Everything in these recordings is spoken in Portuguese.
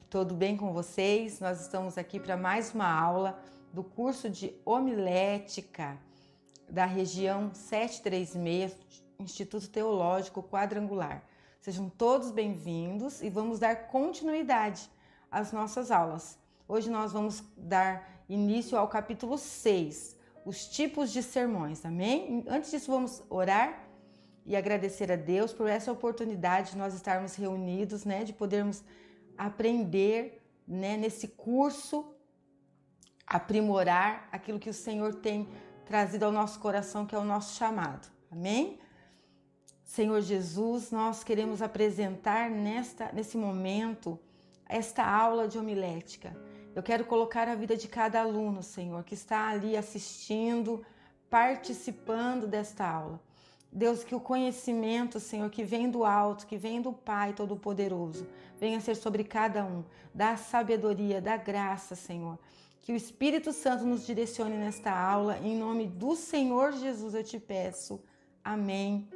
Tudo bem com vocês? Nós estamos aqui para mais uma aula do curso de homilética da região 736, Instituto Teológico Quadrangular. Sejam todos bem-vindos e vamos dar continuidade às nossas aulas. Hoje nós vamos dar início ao capítulo 6, os tipos de sermões, amém? Antes disso, vamos orar e agradecer a Deus por essa oportunidade de nós estarmos reunidos, de podermos aprender, nesse curso, aprimorar aquilo que o Senhor tem trazido ao nosso coração, que é o nosso chamado, amém? Senhor Jesus, nós queremos apresentar nesse momento esta aula de homilética. Eu quero colocar a vida de cada aluno, Senhor, que está ali assistindo, participando desta aula. Deus, que o conhecimento, Senhor, que vem do alto, que vem do Pai Todo-Poderoso, venha ser sobre cada um, da sabedoria, da graça, Senhor. Que o Espírito Santo nos direcione nesta aula, em nome do Senhor Jesus eu te peço. Amém.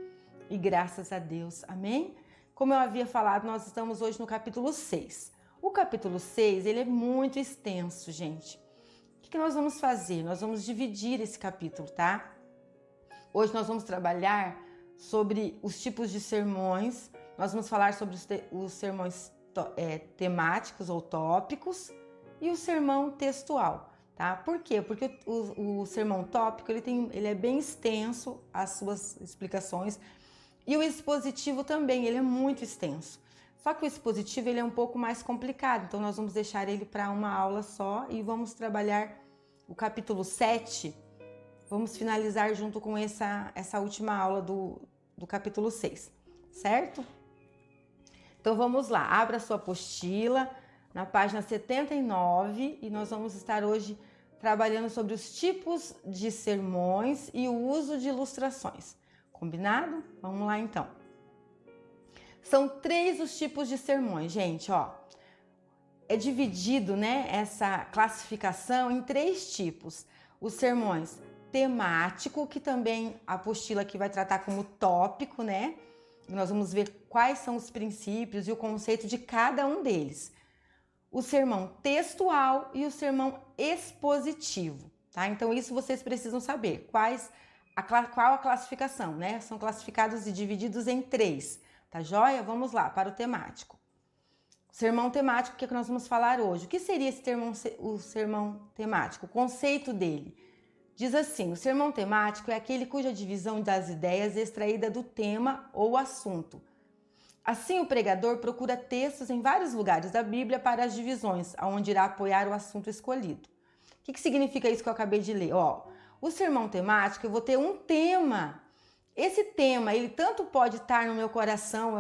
E graças a Deus. Amém? Como eu havia falado, nós estamos hoje no capítulo 6. O capítulo 6, ele é muito extenso, gente. O que nós vamos fazer? Nós vamos dividir esse capítulo, tá? Hoje nós vamos trabalhar sobre os tipos de sermões, nós vamos falar sobre os sermões temáticos ou tópicos e o sermão textual, tá? Por quê? Porque o sermão tópico ele é bem extenso, as suas explicações, e o expositivo também, ele é muito extenso. Só que o expositivo ele é um pouco mais complicado, então nós vamos deixar ele para uma aula só e vamos trabalhar o capítulo 7. Vamos finalizar junto com essa última aula do capítulo 6, certo? Então vamos lá, abra sua apostila na página 79 e nós vamos estar hoje trabalhando sobre os tipos de sermões e o uso de ilustrações. Combinado? Vamos lá então. São 3 os tipos de sermões, gente, ó. É dividido, essa classificação em 3 tipos. Os sermões temático, que também a apostila aqui vai tratar como tópico, Nós vamos ver quais são os princípios e o conceito de cada um deles. O sermão textual e o sermão expositivo, tá? Então isso vocês precisam saber. Qual a classificação, São classificados e divididos em 3, tá joia? Vamos lá, para o temático. O sermão temático, que é que nós vamos falar hoje? O que seria o sermão temático? O conceito dele. Diz assim, o sermão temático é aquele cuja divisão das ideias é extraída do tema ou assunto. Assim, o pregador procura textos em vários lugares da Bíblia para as divisões, onde irá apoiar o assunto escolhido. O que significa isso que eu acabei de ler? O sermão temático, eu vou ter um tema. Esse tema, ele tanto pode estar no meu coração,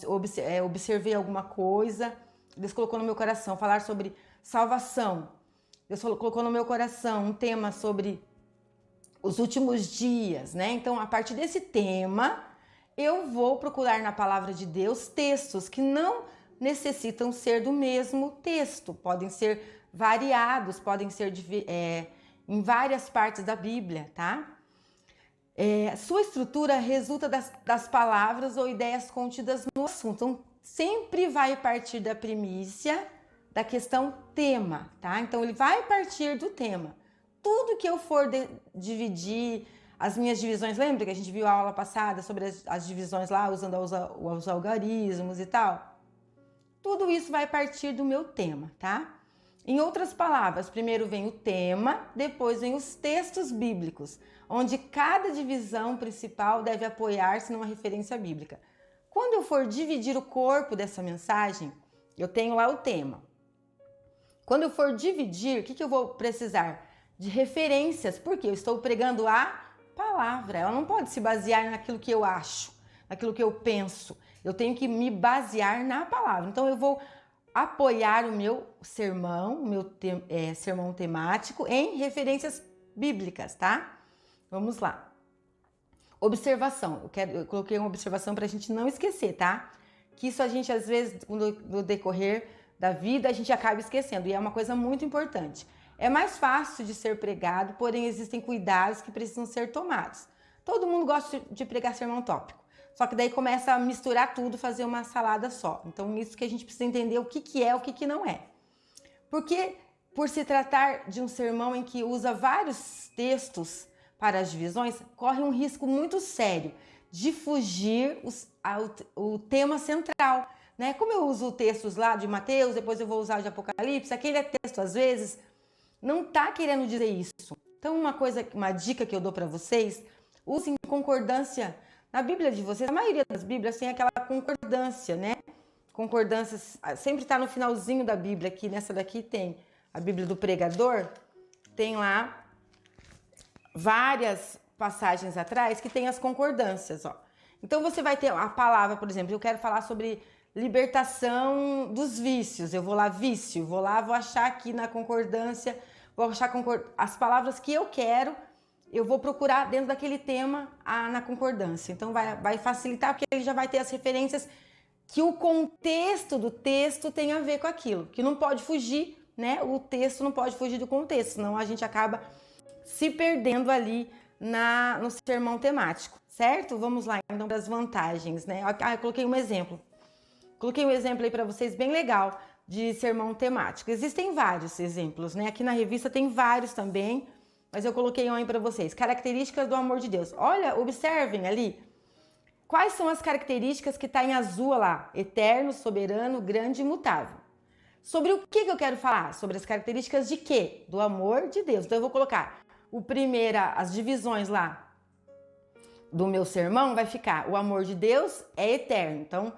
eu observei alguma coisa, Deus colocou no meu coração, falar sobre salvação. Deus colocou no meu coração um tema sobre os últimos dias, Então, a partir desse tema, eu vou procurar na palavra de Deus textos que não necessitam ser do mesmo texto. Podem ser variados, podem ser em várias partes da Bíblia, tá? Sua estrutura resulta das palavras ou ideias contidas no assunto. Então, sempre vai partir da primícia da questão tema, tá? Então, ele vai partir do tema. Tudo que eu for dividir, as minhas divisões, lembra que a gente viu a aula passada sobre as divisões lá, usando os algarismos e tal? Tudo isso vai partir do meu tema, tá? Em outras palavras, primeiro vem o tema, depois vem os textos bíblicos, onde cada divisão principal deve apoiar-se numa referência bíblica. Quando eu for dividir o corpo dessa mensagem, eu tenho lá o tema. Quando eu for dividir, o que eu vou precisar? De referências, porque eu estou pregando a palavra. Ela não pode se basear naquilo que eu acho, naquilo que eu penso. Eu tenho que me basear na palavra. Então, eu vou apoiar o meu sermão, sermão temático em referências bíblicas, tá? Vamos lá. Observação. Eu coloquei uma observação para a gente não esquecer, tá? Que isso a gente, às vezes, no decorrer da vida, a gente acaba esquecendo. E é uma coisa muito importante. É mais fácil de ser pregado, porém existem cuidados que precisam ser tomados. Todo mundo gosta de pregar sermão tópico. Só que daí começa a misturar tudo, fazer uma salada só. Então, isso que a gente precisa entender o que é, o que não é. Porque, por se tratar de um sermão em que usa vários textos para as divisões, corre um risco muito sério de fugir o tema central, né? Como eu uso textos lá de Mateus, depois eu vou usar de Apocalipse, aquele texto, às vezes, não está querendo dizer isso. Então, uma dica que eu dou para vocês, usem concordância. Na Bíblia de vocês, a maioria das Bíblias tem aquela concordância, né? Concordância sempre está no finalzinho da Bíblia. Aqui nessa daqui tem a Bíblia do Pregador, tem lá várias passagens atrás que tem as concordâncias, ó. Então você vai ter a palavra, por exemplo, eu quero falar sobre libertação dos vícios. Eu vou lá, vício, vou achar aqui na concordância, vou achar as palavras que eu quero, eu vou procurar dentro daquele tema na concordância. Então vai facilitar, porque ele já vai ter as referências que o contexto do texto tem a ver com aquilo, que não pode fugir, né? O texto não pode fugir do contexto, senão a gente acaba se perdendo ali no sermão temático, certo? Vamos lá, então, das vantagens, né? Eu coloquei um exemplo. Coloquei um exemplo aí para vocês bem legal de sermão temático. Existem vários exemplos, né? Aqui na revista tem vários também, mas eu coloquei um aí para vocês. Características do amor de Deus. Olha, observem ali. Quais são as características que está em azul lá? Eterno, soberano, grande e imutável. Sobre o que eu quero falar? Sobre as características de quê? Do amor de Deus. Então eu vou colocar as divisões lá do meu sermão vai ficar: o amor de Deus é eterno. Então,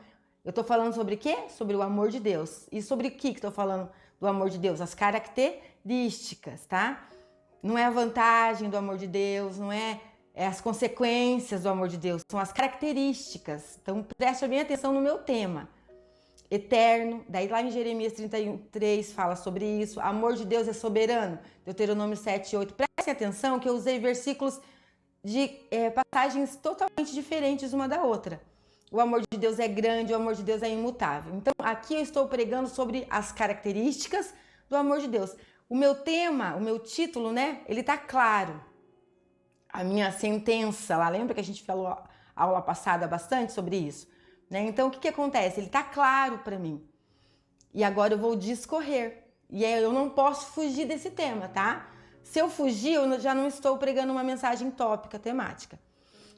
eu estou falando sobre o quê? Sobre o amor de Deus. E sobre o que estou falando do amor de Deus? As características, tá? Não é a vantagem do amor de Deus, não é as consequências do amor de Deus, são as características. Então, preste bem atenção no meu tema. Eterno, daí lá em Jeremias 31:3 fala sobre isso. Amor de Deus é soberano, Deuteronômio 7:8. Prestem atenção que eu usei versículos de passagens totalmente diferentes uma da outra. O amor de Deus é grande, o amor de Deus é imutável. Então, aqui eu estou pregando sobre as características do amor de Deus. O meu tema, o meu título, né? Ele tá claro. A minha sentença lá, lembra que a gente falou a aula passada bastante sobre isso? Né? Então, o que acontece? Ele tá claro para mim. E agora eu vou discorrer. E aí eu não posso fugir desse tema, tá? Se eu fugir, eu já não estou pregando uma mensagem tópica, temática.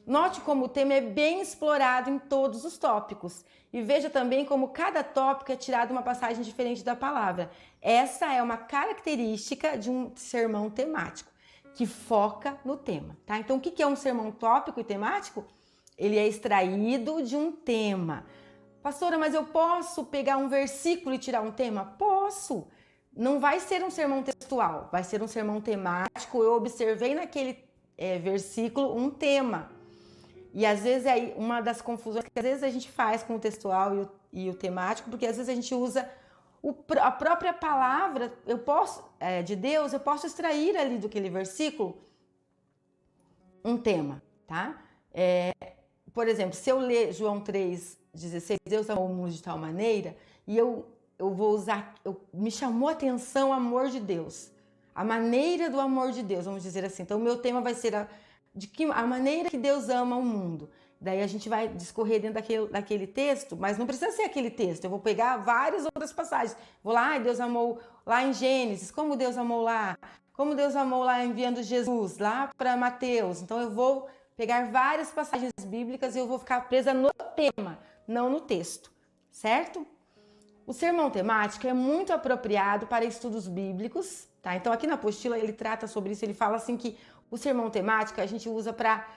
Note como o tema é bem explorado em todos os tópicos. E veja também como cada tópico é tirado uma passagem diferente da palavra. Essa é uma característica de um sermão temático, que foca no tema, tá? Então, o que é um sermão tópico e temático? Ele é extraído de um tema. Pastora, mas eu posso pegar um versículo e tirar um tema? Posso! Não vai ser um sermão textual, vai ser um sermão temático. Eu observei naquele versículo um tema. E às vezes é uma das confusões que às vezes a gente faz com o textual e o temático, porque às vezes a gente usa a própria palavra de Deus, eu posso extrair ali do aquele versículo um tema, tá? Por exemplo, se eu ler João 3,16, Deus amou o mundo de tal maneira, e eu vou usar, me chamou a atenção o amor de Deus, a maneira do amor de Deus, vamos dizer assim. Então, o meu tema vai ser a maneira que Deus ama o mundo. Daí a gente vai discorrer dentro daquele texto, mas não precisa ser aquele texto. Eu vou pegar várias outras passagens. Vou lá, Deus amou lá em Gênesis, como Deus amou lá enviando Jesus, lá para Mateus. Então eu vou pegar várias passagens bíblicas e eu vou ficar presa no tema, não no texto, certo? O sermão temático é muito apropriado para estudos bíblicos, tá? Então aqui na apostila ele trata sobre isso, ele fala assim que o sermão temático a gente usa para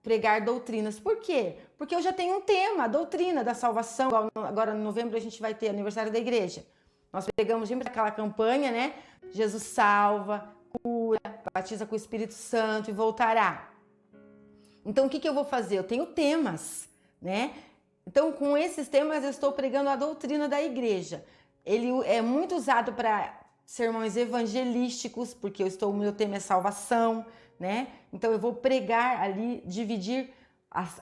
pregar doutrinas. Por quê? Porque eu já tenho um tema, a doutrina da salvação. Agora em novembro a gente vai ter aniversário da igreja. Nós pregamos sempre aquela campanha, né? Jesus salva, cura, batiza com o Espírito Santo e voltará. Então o que eu vou fazer? Eu tenho temas, né? Então com esses temas eu estou pregando a doutrina da igreja. Ele é muito usado para sermões evangelísticos, porque o meu tema é salvação, né? Então eu vou pregar ali, dividir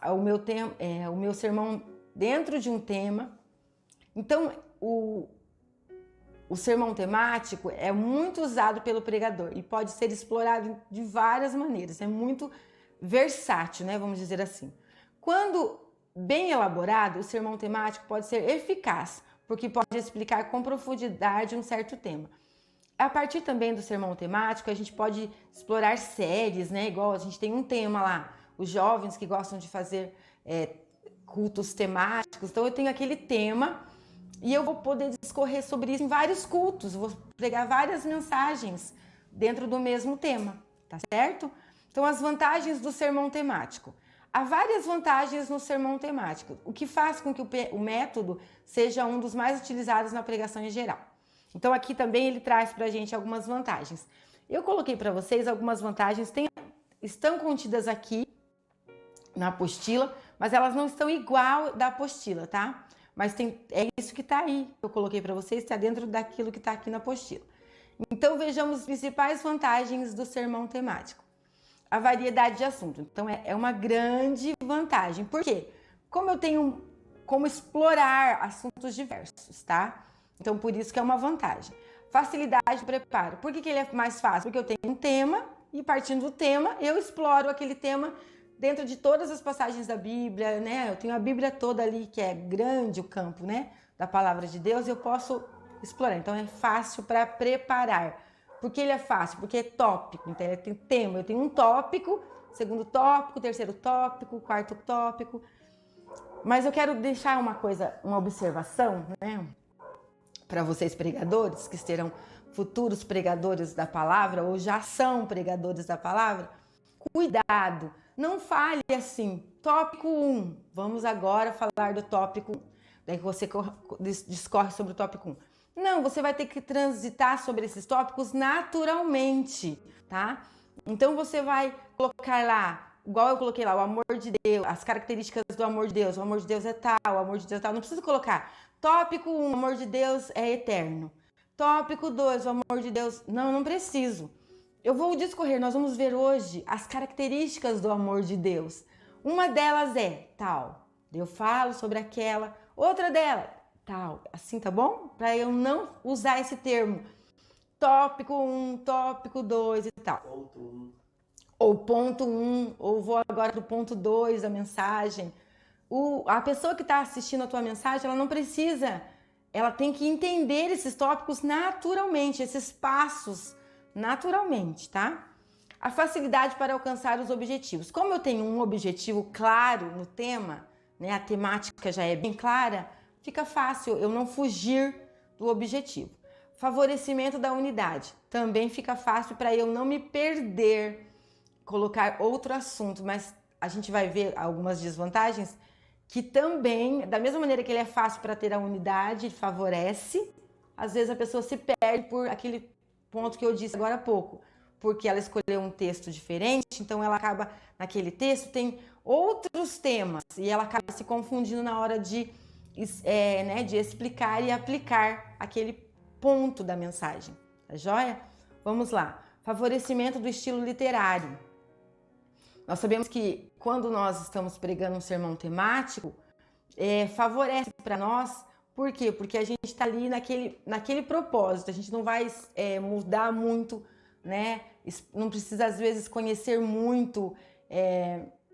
o meu sermão dentro de um tema. Então o sermão temático é muito usado pelo pregador e pode ser explorado de várias maneiras. É muito versátil, né? Vamos dizer assim. Quando bem elaborado, o sermão temático pode ser eficaz, porque pode explicar com profundidade um certo tema. A partir também do sermão temático, a gente pode explorar séries, né? Igual a gente tem um tema lá, os jovens que gostam de fazer cultos temáticos. Então eu tenho aquele tema e eu vou poder discorrer sobre isso em vários cultos, vou pregar várias mensagens dentro do mesmo tema, tá certo? Então as vantagens do sermão temático. Há várias vantagens no sermão temático, o que faz com que o método seja um dos mais utilizados na pregação em geral. Então aqui também ele traz para a gente algumas vantagens. Eu coloquei para vocês algumas vantagens, estão contidas aqui na apostila, mas elas não estão igual da apostila, tá? Mas é isso que está aí, eu coloquei para vocês, está dentro daquilo que está aqui na apostila. Então vejamos as principais vantagens do sermão temático. A variedade de assuntos, então é uma grande vantagem. Por quê? Como eu tenho como explorar assuntos diversos, tá? Então, por isso que é uma vantagem. Facilidade de preparo. Por que ele é mais fácil? Porque eu tenho um tema e, partindo do tema, eu exploro aquele tema dentro de todas as passagens da Bíblia, né? Eu tenho a Bíblia toda ali, que é grande o campo, né? Da palavra de Deus, eu posso explorar. Então, é fácil para preparar. Por que ele é fácil? Porque é tópico. Então, ele tem tema. Eu tenho um tópico, segundo tópico, terceiro tópico, quarto tópico. Mas eu quero deixar uma observação, né? Para vocês pregadores, que serão futuros pregadores da palavra ou já são pregadores da palavra, cuidado, não fale assim, tópico 1, vamos agora falar do tópico 1, daí você discorre sobre o tópico 1. Não, você vai ter que transitar sobre esses tópicos naturalmente, tá? Então você vai colocar lá, igual eu coloquei lá, o amor de Deus, as características do amor de Deus, o amor de Deus é tal, o amor de Deus é tal, não precisa colocar tópico 1, o amor de Deus é eterno. Tópico 2, o amor de Deus... Não preciso. Eu vou discorrer, nós vamos ver hoje as características do amor de Deus. Uma delas é tal. Eu falo sobre aquela. Outra dela, tal. Assim, tá bom? Para eu não usar esse termo. Tópico 1, tópico 2 e tal. Ponto 1. Ou ponto 1, ou vou agora do ponto 2 da mensagem. A pessoa que está assistindo a tua mensagem, ela não precisa, ela tem que entender esses tópicos naturalmente, esses passos naturalmente, tá? A facilidade para alcançar os objetivos. Como eu tenho um objetivo claro no tema, né, a temática já é bem clara, fica fácil eu não fugir do objetivo. Favorecimento da unidade. Também fica fácil para eu não me perder, colocar outro assunto, mas a gente vai ver algumas desvantagens que também, da mesma maneira que ele é fácil para ter a unidade, favorece, às vezes a pessoa se perde por aquele ponto que eu disse agora há pouco, porque ela escolheu um texto diferente, então ela acaba, naquele texto tem outros temas, e ela acaba se confundindo na hora de explicar e aplicar aquele ponto da mensagem, tá joia? Vamos lá, favorecimento do estilo literário. Nós sabemos que quando nós estamos pregando um sermão temático, favorece para nós, por quê? Porque a gente está ali naquele propósito, a gente não vai mudar muito, né? Não precisa às vezes conhecer muito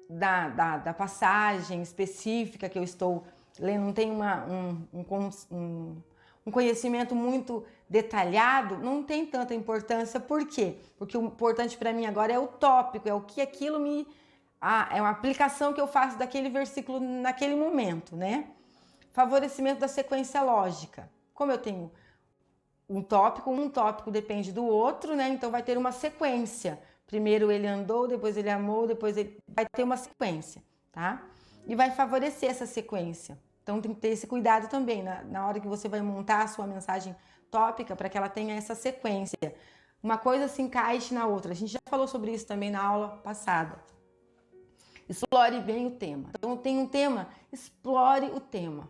da passagem específica que eu estou lendo, não tem um conhecimento muito detalhado, não tem tanta importância. Por quê? Porque o importante para mim agora é o tópico, é o que aquilo é uma aplicação que eu faço daquele versículo naquele momento, né? Favorecimento da sequência lógica. Como eu tenho um tópico depende do outro, né? Então vai ter uma sequência. Primeiro ele andou, depois ele amou, depois ele vai ter uma sequência, tá? E vai favorecer essa sequência. Então tem que ter esse cuidado também na hora que você vai montar a sua mensagem tópica para que ela tenha essa sequência. Uma coisa se encaixe na outra. A gente já falou sobre isso também na aula passada. Explore bem o tema. Então tem um tema, explore o tema.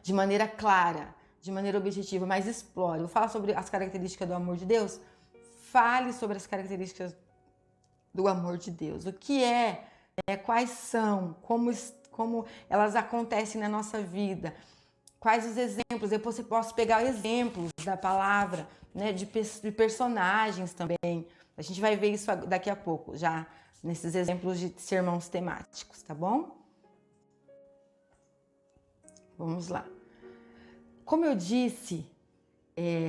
De maneira clara, de maneira objetiva, mas explore. Eu falo sobre as características do amor de Deus. Fale sobre as características do amor de Deus. O que quais são, como elas acontecem na nossa vida, quais os exemplos. Eu posso pegar exemplos da palavra, né, de personagens também. A gente vai ver isso daqui a pouco, já nesses exemplos de sermãos temáticos, tá bom? Vamos lá. Como eu disse,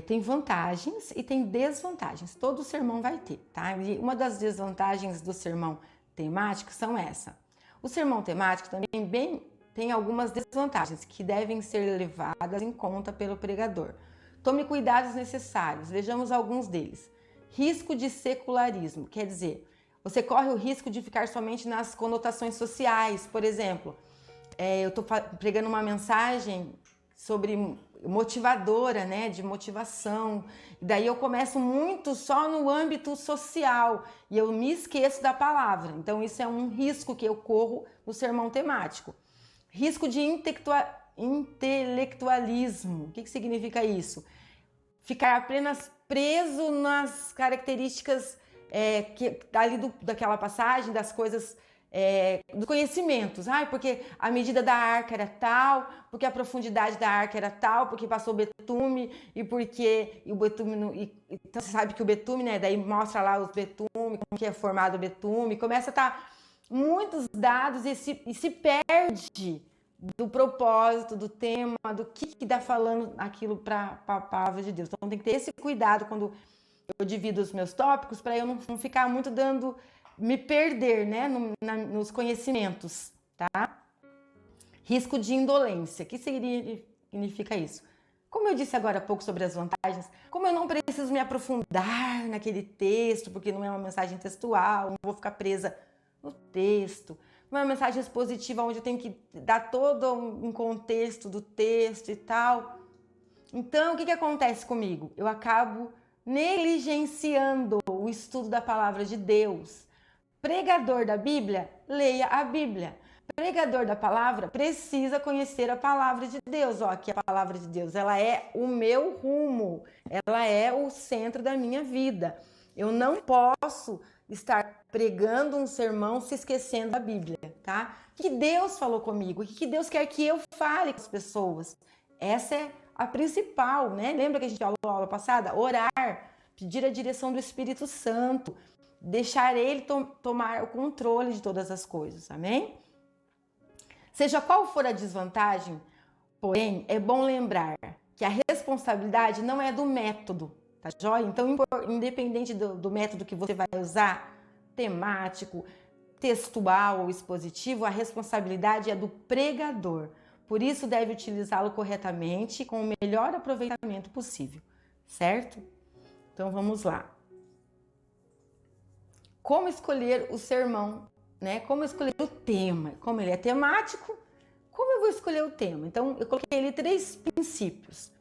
tem vantagens e tem desvantagens. Todo sermão vai ter, tá? E uma das desvantagens do sermão temático são essa. O sermão temático também tem algumas desvantagens que devem ser levadas em conta pelo pregador. Tome cuidados necessários. Vejamos alguns deles. Risco de secularismo, quer dizer, você corre o risco de ficar somente nas conotações sociais. Por exemplo, eu estou pregando uma mensagem sobre motivadora, né, de motivação. E daí eu começo muito só no âmbito social e eu me esqueço da palavra. Então isso é um risco que eu corro no sermão temático. Risco de intelectualismo. O que significa isso? Ficar apenas preso nas características daquela passagem, das coisas, dos conhecimentos. Porque a medida da arca era tal, porque a profundidade da arca era tal, porque passou o betume, e porque o betume... Então você sabe que o betume, né? Daí mostra lá os betumes, como que é formado o betume, começa a estar muitos dados e se perde do propósito, do tema, do que dá falando aquilo para a palavra de Deus. Então tem que ter esse cuidado quando eu divido os meus tópicos para eu não ficar muito me perder, né, nos conhecimentos, tá? Risco de indolência. O que significa isso? Como eu disse agora há pouco sobre as vantagens, como eu não preciso me aprofundar naquele texto, porque não é uma mensagem textual, não vou ficar presa no texto, não é uma mensagem expositiva onde eu tenho que dar todo um contexto do texto e tal. Então, o que acontece comigo? Eu acabo negligenciando o estudo da palavra de Deus. Pregador da Bíblia, leia a Bíblia. Pregador da palavra precisa conhecer a palavra de Deus. Que a palavra de Deus, ela é o meu rumo, ela é o centro da minha vida. Eu não posso estar pregando um sermão se esquecendo da Bíblia, tá? O que Deus falou comigo? O que Deus quer que eu fale com as pessoas? Essa é a principal, né? Lembra que a gente falou na aula passada? Orar, pedir a direção do Espírito Santo, deixar ele tomar o controle de todas as coisas, amém? Seja qual for a desvantagem, porém, é bom lembrar que a responsabilidade não é do método, tá joia? Então, independente do método que você vai usar, temático, textual ou expositivo, a responsabilidade é do pregador. Por isso, deve utilizá-lo corretamente, com o melhor aproveitamento possível, certo? Então, vamos lá. Como escolher o sermão, né? Como escolher o tema? Como ele é temático, como eu vou escolher o tema? Então, eu coloquei ali 3 princípios.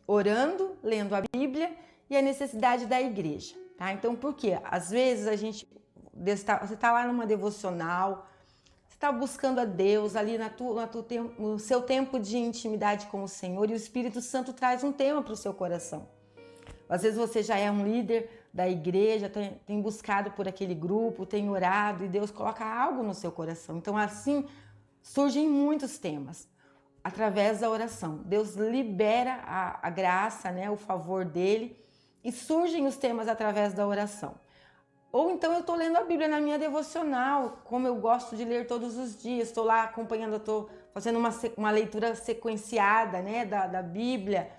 Orando, lendo a Bíblia e a necessidade da igreja, tá? Então, por quê? Às vezes você está lá numa devocional, você está buscando a Deus ali no seu tempo de intimidade com o Senhor e o Espírito Santo traz um tema para o seu coração. Às vezes você já é um líder da igreja, tem buscado por aquele grupo, tem orado e Deus coloca algo no seu coração. Então, assim, surgem muitos temas através da oração. Deus libera a graça, né, o favor dele e surgem os temas através da oração. Ou então eu estou lendo a Bíblia na minha devocional, como eu gosto de ler todos os dias. Estou lá acompanhando, estou fazendo uma leitura sequenciada, né, da Bíblia.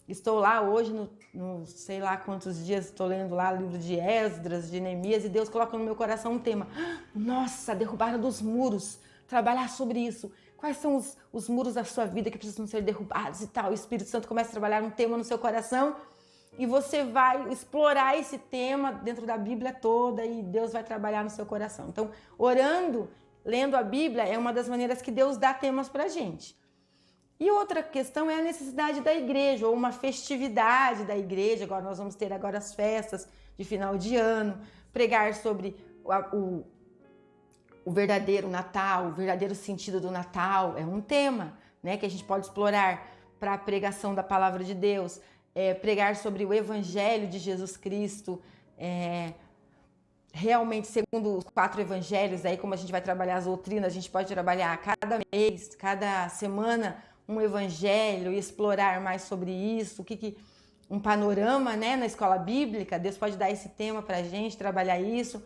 Estou lá hoje, no sei lá quantos dias, estou lendo lá o livro de Esdras, de Neemias, e Deus coloca no meu coração um tema. Nossa, derrubada dos muros, trabalhar sobre isso. Quais são os muros da sua vida que precisam ser derrubados e tal? O Espírito Santo começa a trabalhar um tema no seu coração e você vai explorar esse tema dentro da Bíblia toda e Deus vai trabalhar no seu coração. Então, orando, lendo a Bíblia é uma das maneiras que Deus dá temas pra gente. E outra questão é a necessidade da igreja, ou uma festividade da igreja. Agora nós vamos ter agora as festas de final de ano, pregar sobre o verdadeiro Natal, o verdadeiro sentido do Natal. É um tema, né, que a gente pode explorar para a pregação da palavra de Deus, pregar sobre o Evangelho de Jesus Cristo, realmente segundo os 4 evangelhos, aí como a gente vai trabalhar as doutrinas, a gente pode trabalhar cada mês, cada semana, um evangelho e explorar mais sobre isso, um panorama, né, na escola bíblica. Deus pode dar esse tema para a gente, trabalhar isso,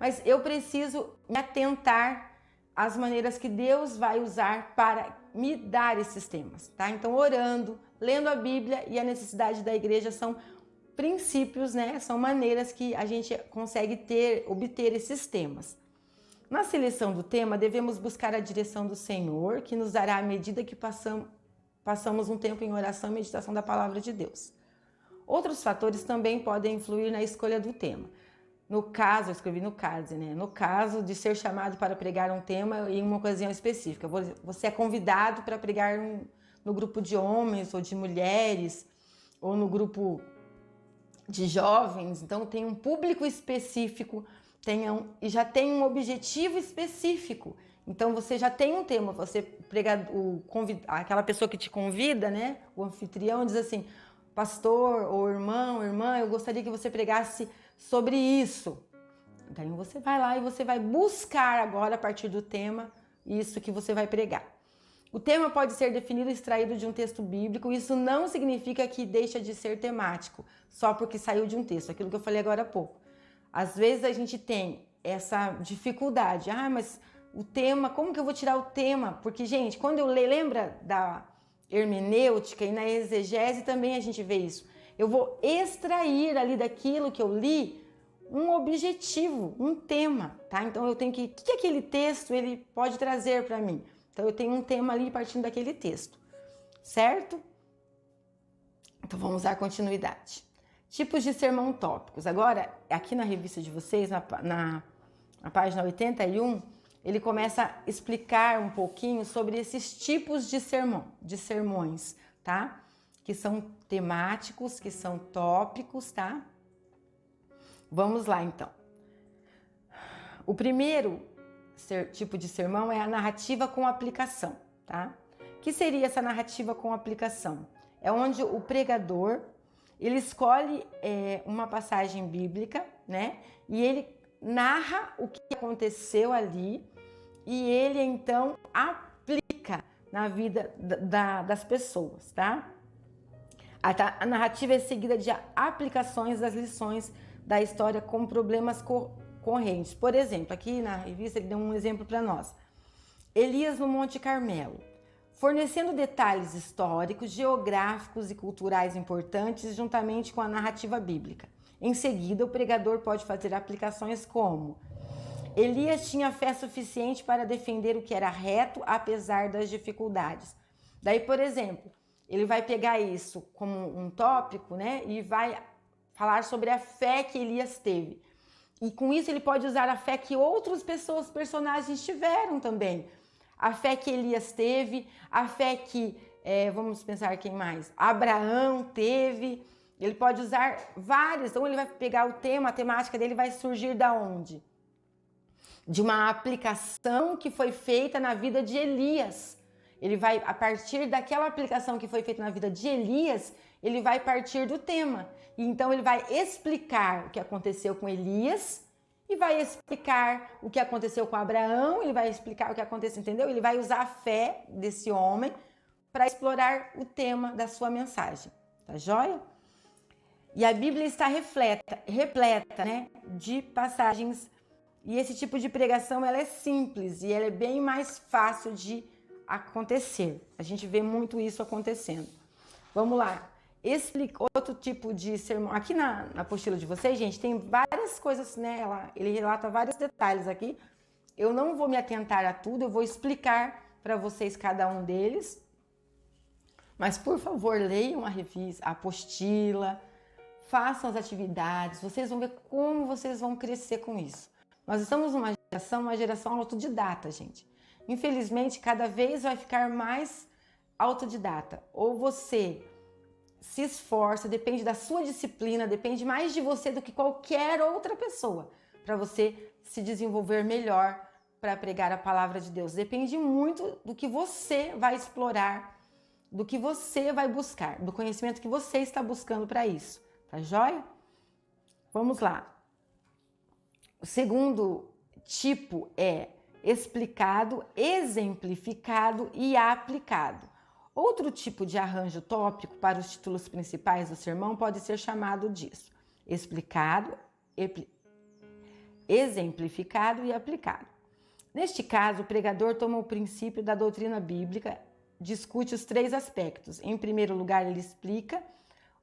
mas eu preciso me atentar as maneiras que Deus vai usar para me dar esses temas, tá? Então, orando, lendo a Bíblia e a necessidade da igreja são princípios, né? São maneiras que a gente consegue obter esses temas. Na seleção do tema, devemos buscar a direção do Senhor, que nos dará à medida que passamos um tempo em oração e meditação da palavra de Deus. Outros fatores também podem influir na escolha do tema. No caso, eu escrevi no caso, né? No caso de ser chamado para pregar um tema em uma ocasião específica. Você é convidado para pregar no grupo de homens ou de mulheres, ou no grupo de jovens. Então tem um público específico, e já tem um objetivo específico. Então você já tem um tema, você prega, aquela pessoa que te convida, né? O anfitrião diz assim: pastor ou irmão, irmã, eu gostaria que você pregasse sobre isso. Daí você vai lá e você vai buscar agora, a partir do tema, isso que você vai pregar. O tema pode ser definido e extraído de um texto bíblico. Isso não significa que deixa de ser temático, só porque saiu de um texto, aquilo que eu falei agora há pouco. Às vezes a gente tem essa dificuldade. Mas o tema, como que eu vou tirar o tema? Porque, gente, quando eu leio, lembra da hermenêutica e na exegese também a gente vê isso. Eu vou extrair ali daquilo que eu li um objetivo, um tema, tá? Então eu tenho que... O que aquele texto ele pode trazer para mim? Então eu tenho um tema ali partindo daquele texto, certo? Então vamos dar continuidade. Tipos de sermão tópicos. Agora, aqui na revista de vocês, na página 81, ele começa a explicar um pouquinho sobre esses tipos de sermões, tá? Que são temáticos, que são tópicos, tá? Vamos lá, então. O primeiro tipo de sermão é a narrativa com aplicação, tá? O que seria essa narrativa com aplicação? É onde o pregador, ele escolhe uma passagem bíblica, né? E ele narra o que aconteceu ali e ele, então, aplica na vida das pessoas, tá? A narrativa é seguida de aplicações das lições da história com problemas correntes. Por exemplo, aqui na revista ele deu um exemplo para nós. Elias no Monte Carmelo, fornecendo detalhes históricos, geográficos e culturais importantes juntamente com a narrativa bíblica. Em seguida, o pregador pode fazer aplicações como: Elias tinha fé suficiente para defender o que era reto apesar das dificuldades. Daí, por exemplo, ele vai pegar isso como um tópico, né, e vai falar sobre a fé que Elias teve. E com isso ele pode usar a fé que outras personagens tiveram também. A fé que Elias teve, a fé que, vamos pensar quem mais? Abraão teve. Ele pode usar várias. Então ele vai pegar o tema, a temática dele vai surgir da onde? De uma aplicação que foi feita na vida de Elias. Ele vai, a partir daquela aplicação que foi feita na vida de Elias, ele vai partir do tema. E então ele vai explicar o que aconteceu com Elias e vai explicar o que aconteceu com Abraão, ele vai explicar o que aconteceu, entendeu? Ele vai usar a fé desse homem para explorar o tema da sua mensagem, tá joia? E a Bíblia está repleta, né, de passagens, e esse tipo de pregação ela é simples e ela é bem mais fácil de acontecer. A gente vê muito isso acontecendo. Vamos lá. Explica outro tipo de sermão. Aqui na apostila de vocês, gente, tem várias coisas, né? Ele relata vários detalhes aqui. Eu não vou me atentar a tudo, eu vou explicar para vocês cada um deles. Mas, por favor, leiam a revista, a apostila, façam as atividades, vocês vão ver como vocês vão crescer com isso. Nós estamos numa geração autodidata, gente. Infelizmente, cada vez vai ficar mais autodidata. Ou você se esforça, depende da sua disciplina, depende mais de você do que qualquer outra pessoa, para você se desenvolver melhor para pregar a palavra de Deus. Depende muito do que você vai explorar, do que você vai buscar, do conhecimento que você está buscando para isso. Tá joia? Vamos lá. O segundo tipo é explicado, exemplificado e aplicado. Outro tipo de arranjo tópico para os títulos principais do sermão pode ser chamado disso: explicado, exemplificado e aplicado. Neste caso, o pregador toma o princípio da doutrina bíblica, discute os 3 aspectos. Em primeiro lugar, ele explica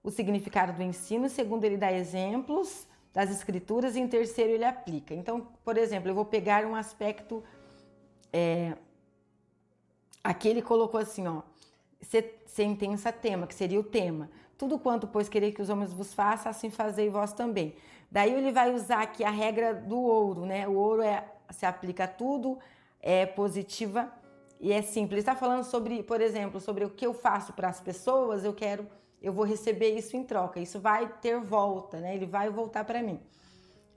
o significado do ensino. Em segundo, ele dá exemplos das escrituras. E em terceiro, ele aplica. Então, por exemplo, eu vou pegar um aspecto... Aqui ele colocou assim, ó, sentença tema, que seria o tema. Tudo quanto, pois, querer que os homens vos façam, assim fazei vós também. Daí ele vai usar aqui a regra do ouro, né? O ouro se aplica a tudo, é positiva e é simples. Ele está falando sobre, por exemplo, sobre o que eu faço para as pessoas, eu vou receber isso em troca. Isso vai ter volta, né? Ele vai voltar para mim.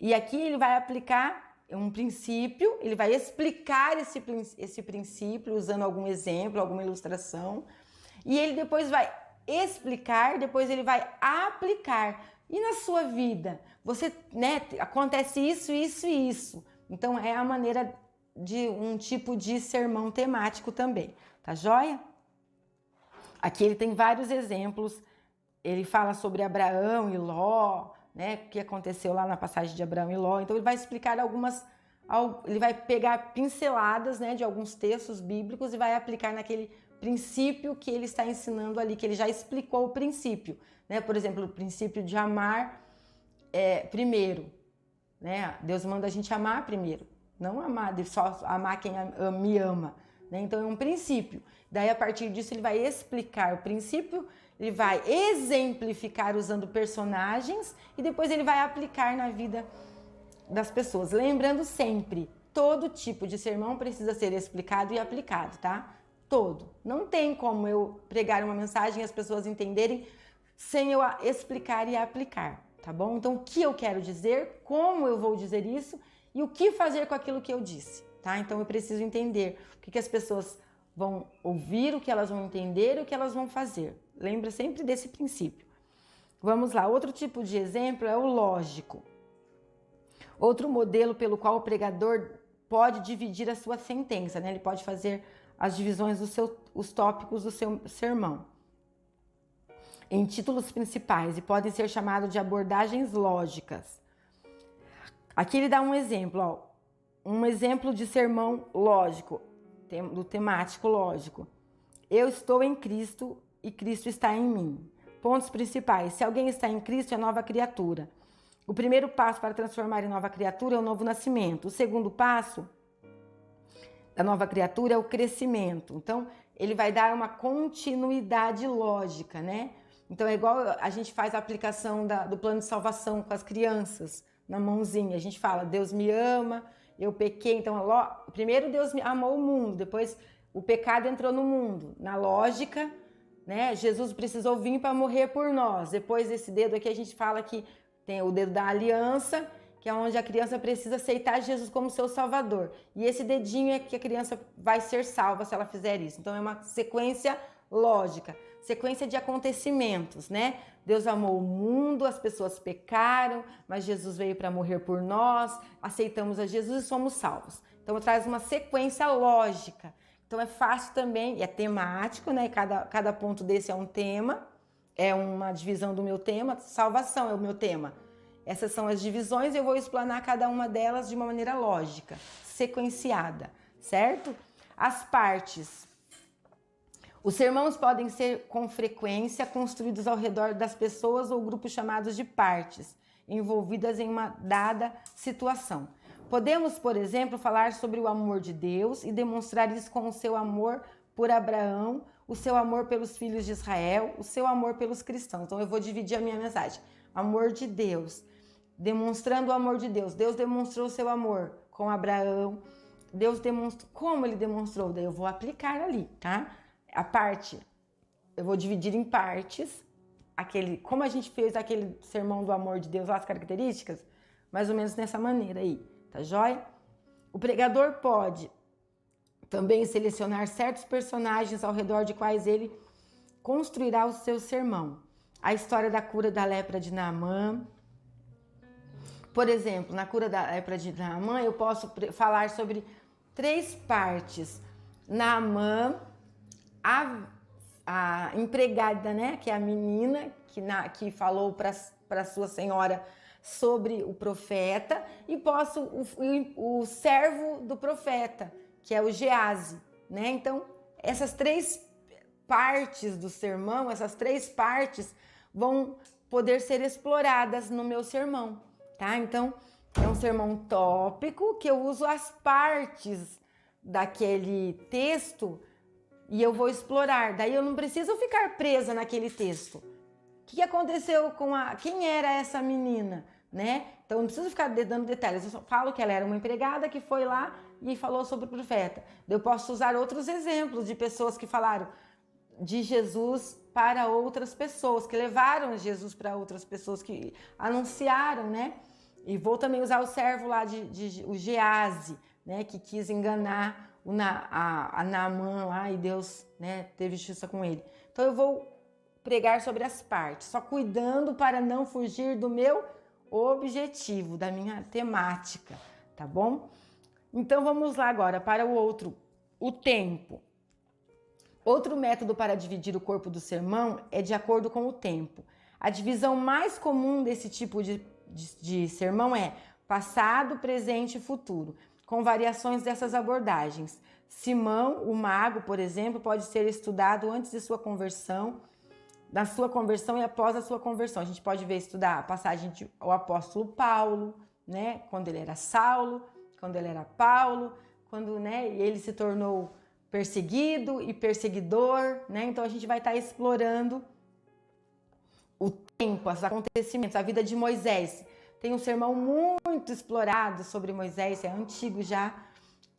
E aqui ele vai aplicar um princípio, ele vai explicar esse princípio usando algum exemplo, alguma ilustração. E ele depois vai explicar, depois ele vai aplicar. E na sua vida, você, né, acontece isso, isso e isso. Então é a maneira de um tipo de sermão temático também, tá joia? Aqui ele tem vários exemplos. Ele fala sobre Abraão e Ló, né, o que aconteceu lá na passagem de Abraão e Ló. Então ele vai explicar ele vai pegar pinceladas, né, de alguns textos bíblicos e vai aplicar naquele princípio que ele está ensinando ali, que ele já explicou o princípio, né? Por exemplo, o princípio de amar primeiro, né? Deus manda a gente amar primeiro, não amar, só amar quem me ama, né? Então é um princípio. Daí a partir disso ele vai explicar o princípio, ele vai exemplificar usando personagens e depois ele vai aplicar na vida das pessoas. Lembrando sempre, todo tipo de sermão precisa ser explicado e aplicado, tá? Todo. Não tem como eu pregar uma mensagem e as pessoas entenderem sem eu explicar e aplicar, tá bom? Então, o que eu quero dizer, como eu vou dizer isso e o que fazer com aquilo que eu disse, tá? Então, eu preciso entender o que as pessoas vão ouvir, o que elas vão entender e o que elas vão fazer. Lembra sempre desse princípio. Vamos lá, outro tipo de exemplo é o lógico. Outro modelo pelo qual o pregador pode dividir a sua sentença, né? Ele pode fazer as divisões os tópicos do seu sermão em títulos principais e podem ser chamados de abordagens lógicas. Aqui ele dá um exemplo, ó, um exemplo de sermão lógico, do temático lógico. Eu estou em Cristo e Cristo está em mim. Pontos principais. Se alguém está em Cristo, é nova criatura. O primeiro passo para transformar em nova criatura é o novo nascimento. O segundo passo da nova criatura é o crescimento. Então, ele vai dar uma continuidade lógica, né? Então, é igual a gente faz a aplicação do plano de salvação com as crianças na mãozinha. A gente fala, Deus me ama, eu pequei. Então, primeiro Deus amou o mundo, depois o pecado entrou no mundo. Na lógica, né? Jesus precisou vir para morrer por nós. Depois desse dedo aqui, a gente fala que tem o dedo da aliança, que é onde a criança precisa aceitar Jesus como seu salvador. E esse dedinho é que a criança vai ser salva se ela fizer isso. Então é uma sequência lógica, sequência de acontecimentos, né? Deus amou o mundo, as pessoas pecaram, mas Jesus veio para morrer por nós, aceitamos a Jesus e somos salvos. Então traz uma sequência lógica. Então é fácil também, é temático, né? Cada ponto desse é um tema, é uma divisão do meu tema, salvação é o meu tema. Essas são as divisões e eu vou explanar cada uma delas de uma maneira lógica, sequenciada, certo? As partes. Os sermões podem ser com frequência construídos ao redor das pessoas ou grupos chamados de partes, envolvidas em uma dada situação. Podemos, por exemplo, falar sobre o amor de Deus e demonstrar isso com o seu amor por Abraão, o seu amor pelos filhos de Israel, o seu amor pelos cristãos. Então eu vou dividir a minha mensagem. Amor de Deus, demonstrando o amor de Deus. Deus demonstrou o seu amor com Abraão. Deus demonstrou, como ele demonstrou? Daí eu vou aplicar ali, tá? A parte, eu vou dividir em partes, como a gente fez aquele sermão do amor de Deus, lá as características, mais ou menos nessa maneira aí, tá joia? O pregador pode também selecionar certos personagens ao redor de quais ele construirá o seu sermão. A história da cura da lepra de Naamã. Por exemplo, na cura da lepra de Naamã, eu posso falar sobre 3 partes. Naamã, a empregada, né, que é a menina que falou para sua senhora sobre o profeta e posto o servo do profeta, que é o Gease, né? Então, essas três partes do sermão, essas três partes vão poder ser exploradas no meu sermão, tá? Então, é um sermão tópico que eu uso as partes daquele texto e eu vou explorar. Daí eu não preciso ficar presa naquele texto. O que aconteceu com quem era essa menina, né? Então eu não preciso ficar dando detalhes. Eu só falo que ela era uma empregada que foi lá e falou sobre o profeta. Eu posso usar outros exemplos de pessoas que falaram de Jesus para outras pessoas, que levaram Jesus para outras pessoas, que anunciaram, né? E vou também usar o servo lá o Gease, né? Que quis enganar a Naamã lá e Deus, né, teve justiça com ele. Então eu vou pregar sobre as partes, só cuidando para não fugir do meu objetivo, da minha temática, tá bom? Então vamos lá agora para o tempo. Outro método para dividir o corpo do sermão é de acordo com o tempo. A divisão mais comum desse tipo de sermão é passado, presente e futuro, com variações dessas abordagens. Simão, o mago, por exemplo, pode ser estudado antes de sua conversão, na sua conversão e após a sua conversão. A gente pode estudar a passagem do apóstolo Paulo, né, quando ele era Saulo, quando ele era Paulo, quando, né, ele se tornou perseguido e perseguidor, né? Então a gente vai estar explorando o tempo, os acontecimentos, a vida de Moisés. Tem um sermão muito explorado sobre Moisés, é antigo já.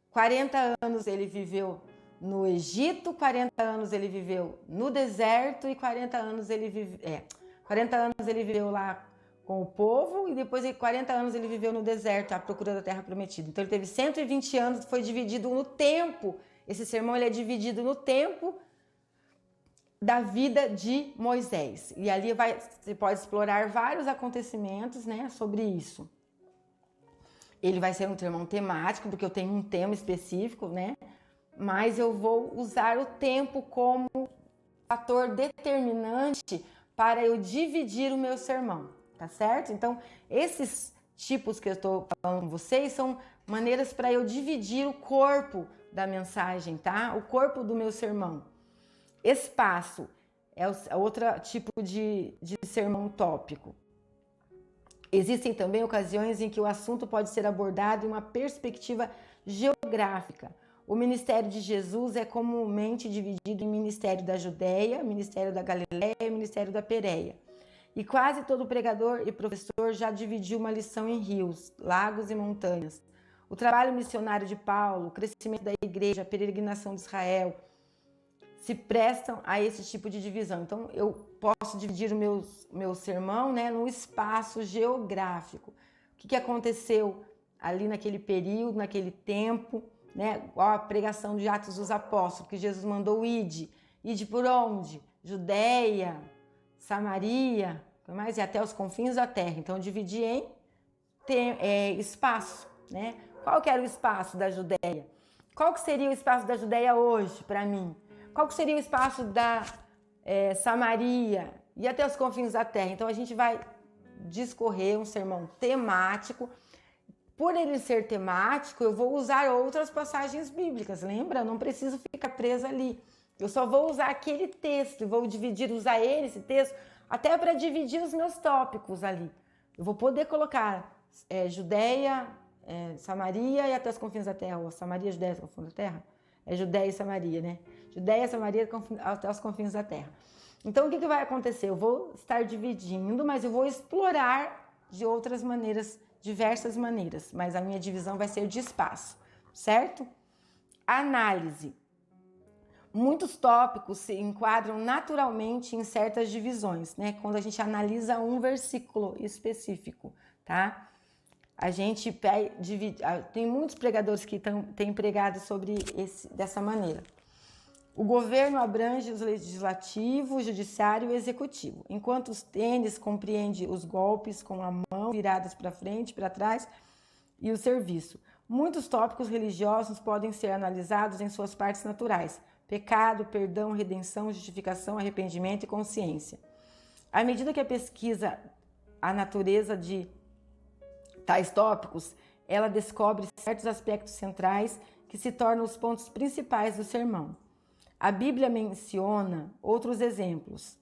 40 anos ele viveu no Egito, 40 anos ele viveu no deserto e 40 anos ele viveu lá com o povo e depois de 40 anos ele viveu no deserto à procura da terra prometida. Então ele teve 120 anos, foi dividido no tempo. Esse sermão ele é dividido no tempo da vida de Moisés. E ali você pode explorar vários acontecimentos, né, sobre isso. Ele vai ser um sermão temático, porque eu tenho um tema específico, né? Mas eu vou usar o tempo como fator determinante para eu dividir o meu sermão, tá certo? Então, esses tipos que eu estou falando com vocês são maneiras para eu dividir o corpo da mensagem, tá? O corpo do meu sermão. Espaço é outro tipo de sermão tópico. Existem também ocasiões em que o assunto pode ser abordado em uma perspectiva geográfica. O ministério de Jesus é comumente dividido em ministério da Judeia, ministério da Galileia e ministério da Pérea. E quase todo pregador e professor já dividiu uma lição em rios, lagos e montanhas. O trabalho missionário de Paulo, o crescimento da igreja, a peregrinação de Israel, se prestam a esse tipo de divisão. Então, eu posso dividir o meu sermão, né, no espaço geográfico. O que aconteceu ali naquele período, naquele tempo, né? Igual a pregação de Atos dos Apóstolos, que Jesus mandou ide por onde? Judeia, Samaria, mais e até os confins da terra. Então, eu dividi em espaço, né? Qual que era o espaço da Judeia? Qual que seria o espaço da Judeia hoje para mim? Qual que seria o espaço da Samaria e até os confins da terra? Então a gente vai discorrer um sermão temático. Por ele ser temático, eu vou usar outras passagens bíblicas, lembra? Eu não preciso ficar presa ali. Eu só vou usar aquele texto, vou usar esse texto, até para dividir os meus tópicos ali. Eu vou poder colocar Judeia, Samaria e até os confins da terra, ou Samaria, Judeia, os confins da terra. É Judeia e Samaria, né? Judeia, Samaria, até os confins da terra. Então, o que vai acontecer? Eu vou estar dividindo, mas eu vou explorar de outras maneiras, diversas maneiras. Mas a minha divisão vai ser de espaço, certo? Análise. Muitos tópicos se enquadram naturalmente em certas divisões, né? Quando a gente analisa um versículo específico, tá? A gente tem muitos pregadores que têm pregado sobre dessa maneira. O governo abrange o legislativo, o judiciário e o executivo, enquanto os tênis compreende os golpes com a mão viradas para frente, para trás e o serviço. Muitos tópicos religiosos podem ser analisados em suas partes naturais: pecado, perdão, redenção, justificação, arrependimento e consciência. À medida que a pesquisa a natureza de tais tópicos, ela descobre certos aspectos centrais que se tornam os pontos principais do sermão. A Bíblia menciona outros exemplos.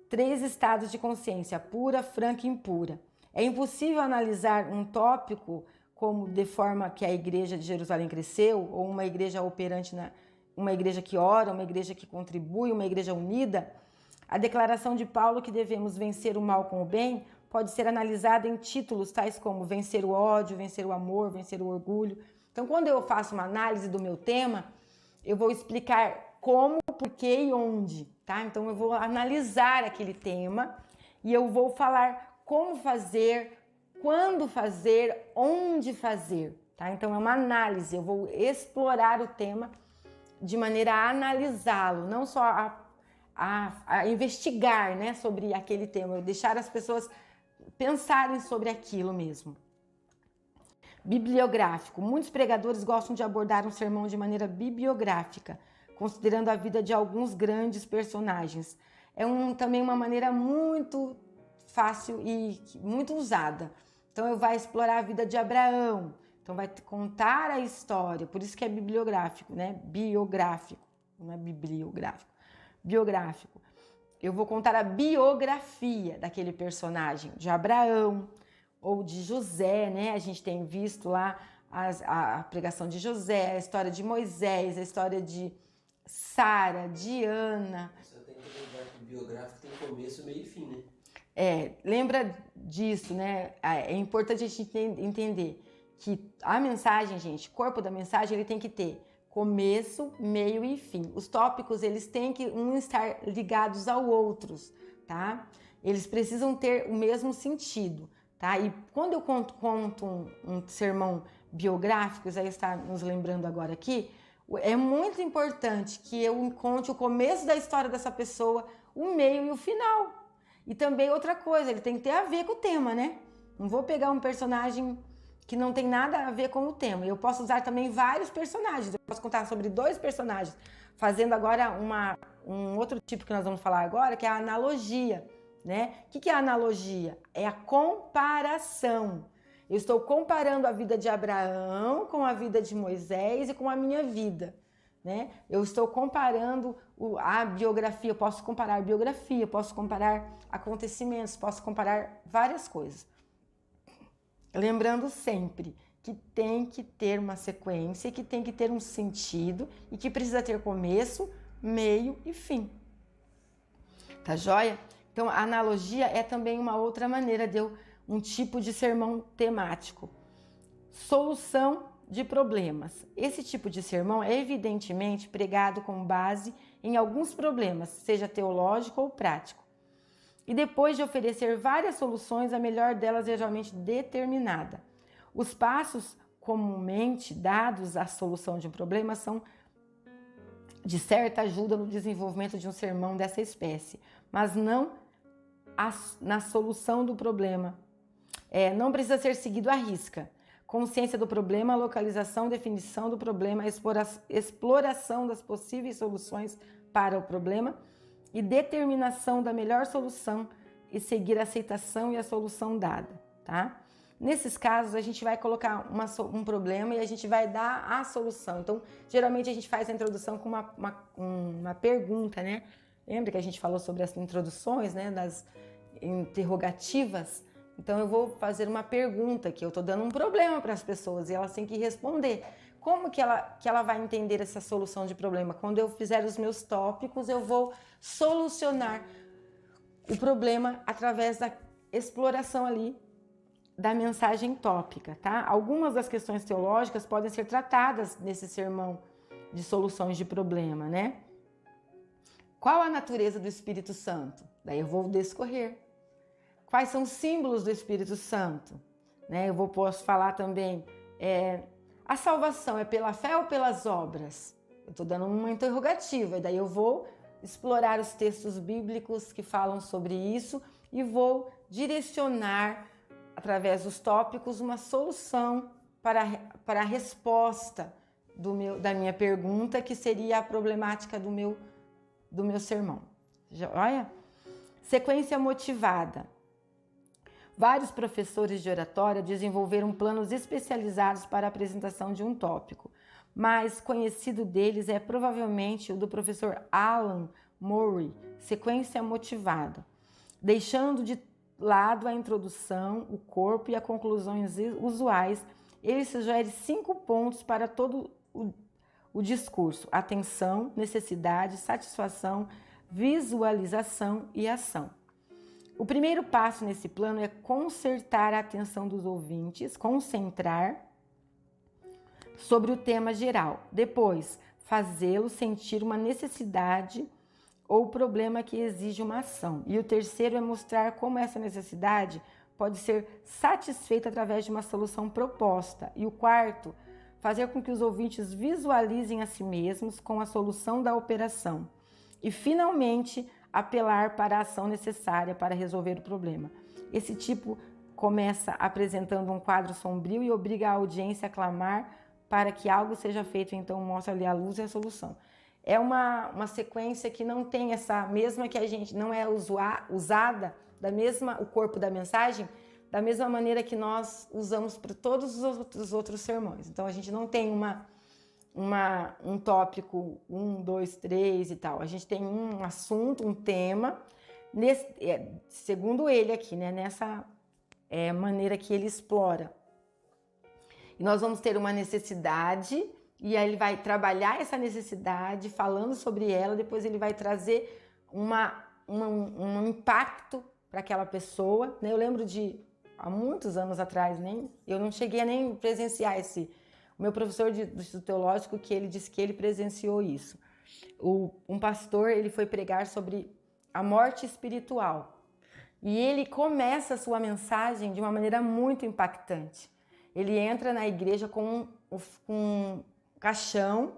3 estados de consciência, pura, franca e impura. É impossível analisar um tópico como de forma que a igreja de Jerusalém cresceu, ou uma igreja operante, uma igreja que ora, uma igreja que contribui, uma igreja unida. A declaração de Paulo que devemos vencer o mal com o bem pode ser analisada em títulos tais como vencer o ódio, vencer o amor, vencer o orgulho. Então, quando eu faço uma análise do meu tema, eu vou explicar como, por que e onde, tá? Então, eu vou analisar aquele tema e eu vou falar como fazer, quando fazer, onde fazer, tá? Então, é uma análise, eu vou explorar o tema de maneira a analisá-lo, não só a investigar, né, sobre aquele tema, deixar as pessoas pensarem sobre aquilo mesmo. Bibliográfico. Muitos pregadores gostam de abordar um sermão de maneira bibliográfica, considerando a vida de alguns grandes personagens. É também uma maneira muito fácil e muito usada. Então, eu vou explorar a vida de Abraão. Então, vai contar a história. Por isso que é bibliográfico, né? Biográfico, não é bibliográfico. Biográfico. Eu vou contar a biografia daquele personagem, de Abraão ou de José, né? A gente tem visto lá a pregação de José, a história de Moisés, a história de Sara, de Ana. Você tem que lembrar que o biográfico tem começo, meio e fim, né? Lembra disso, né? É importante a gente entender que a mensagem, gente, o corpo da mensagem, ele tem que ter começo, meio e fim. Os tópicos, eles têm que estar ligados ao outros, tá? Eles precisam ter o mesmo sentido, tá? E quando eu conto um sermão biográfico, já está nos lembrando agora aqui, é muito importante que eu conte o começo da história dessa pessoa, o meio e o final. E também outra coisa, ele tem que ter a ver com o tema, né? Não vou pegar um personagem que não tem nada a ver com o tema. Eu posso usar também vários personagens. Eu posso contar sobre 2 personagens, fazendo agora um outro tipo que nós vamos falar agora, que é a analogia, né? O que é a analogia? É a comparação. Eu estou comparando a vida de Abraão com a vida de Moisés e com a minha vida, né? Eu estou comparando a biografia, eu posso comparar biografia, eu posso comparar acontecimentos, posso comparar várias coisas. Lembrando sempre que tem que ter uma sequência, que tem que ter um sentido e que precisa ter começo, meio e fim. Tá joia? Então, a analogia é também uma outra maneira de um tipo de sermão temático. Solução de problemas. Esse tipo de sermão é evidentemente pregado com base em alguns problemas, seja teológico ou prático. E depois de oferecer várias soluções, a melhor delas é geralmente determinada. Os passos comumente dados à solução de um problema são de certa ajuda no desenvolvimento de um sermão dessa espécie, mas não na solução do problema. Não precisa ser seguido à risca. Consciência do problema, localização, definição do problema, exploração das possíveis soluções para o problema e determinação da melhor solução e seguir a aceitação e a solução dada, tá? Nesses casos, a gente vai colocar um problema e a gente vai dar a solução. Então, geralmente a gente faz a introdução com uma pergunta, né? Lembra que a gente falou sobre as introduções, né? Das interrogativas? Então, eu vou fazer uma pergunta que eu estou dando um problema para as pessoas e elas têm que responder. Como que ela vai entender essa solução de problema? Quando eu fizer os meus tópicos, eu vou solucionar o problema através da exploração ali da mensagem tópica, tá? Algumas das questões teológicas podem ser tratadas nesse sermão de soluções de problema, né? Qual a natureza do Espírito Santo? Daí eu vou discorrer. Quais são os símbolos do Espírito Santo? Né? Posso falar também, a salvação é pela fé ou pelas obras? Eu estou dando uma interrogativa, e daí eu vou explorar os textos bíblicos que falam sobre isso e vou direcionar, através dos tópicos, uma solução para a resposta da minha pergunta, que seria a problemática do meu sermão. Olha? Sequência motivada. Vários professores de oratória desenvolveram planos especializados para a apresentação de um tópico. Mais conhecido deles é provavelmente o do professor Alan Murray, sequência motivada, deixando de lado a introdução, o corpo e as conclusões usuais. Ele sugere 5 pontos para todo o discurso: atenção, necessidade, satisfação, visualização e ação. O primeiro passo nesse plano é concertar a atenção dos ouvintes, concentrar sobre o tema geral. Depois, fazê-lo sentir uma necessidade ou problema que exige uma ação. E o terceiro é mostrar como essa necessidade pode ser satisfeita através de uma solução proposta. E o quarto, fazer com que os ouvintes visualizem a si mesmos com a solução da operação. E, finalmente, apelar para a ação necessária para resolver o problema. Esse tipo começa apresentando um quadro sombrio e obriga a audiência a clamar para que algo seja feito, então mostra-lhe a luz e a solução. É uma sequência que não tem essa mesma, que a gente não é usada da mesma, o corpo da mensagem, da mesma maneira que nós usamos para todos os outros sermões. Então a gente não tem um tópico 1, 2, 3 e tal. A gente tem um assunto, um tema, segundo ele aqui, né, nessa maneira que ele explora. E nós vamos ter uma necessidade, e aí ele vai trabalhar essa necessidade, falando sobre ela, depois ele vai trazer um impacto para aquela pessoa, né? Eu lembro de, há muitos anos atrás, eu não cheguei a nem presenciar o meu professor do Instituto Teológico, que ele disse que ele presenciou isso. Um pastor, ele foi pregar sobre a morte espiritual, e ele começa a sua mensagem de uma maneira muito impactante. Ele entra na igreja com um caixão,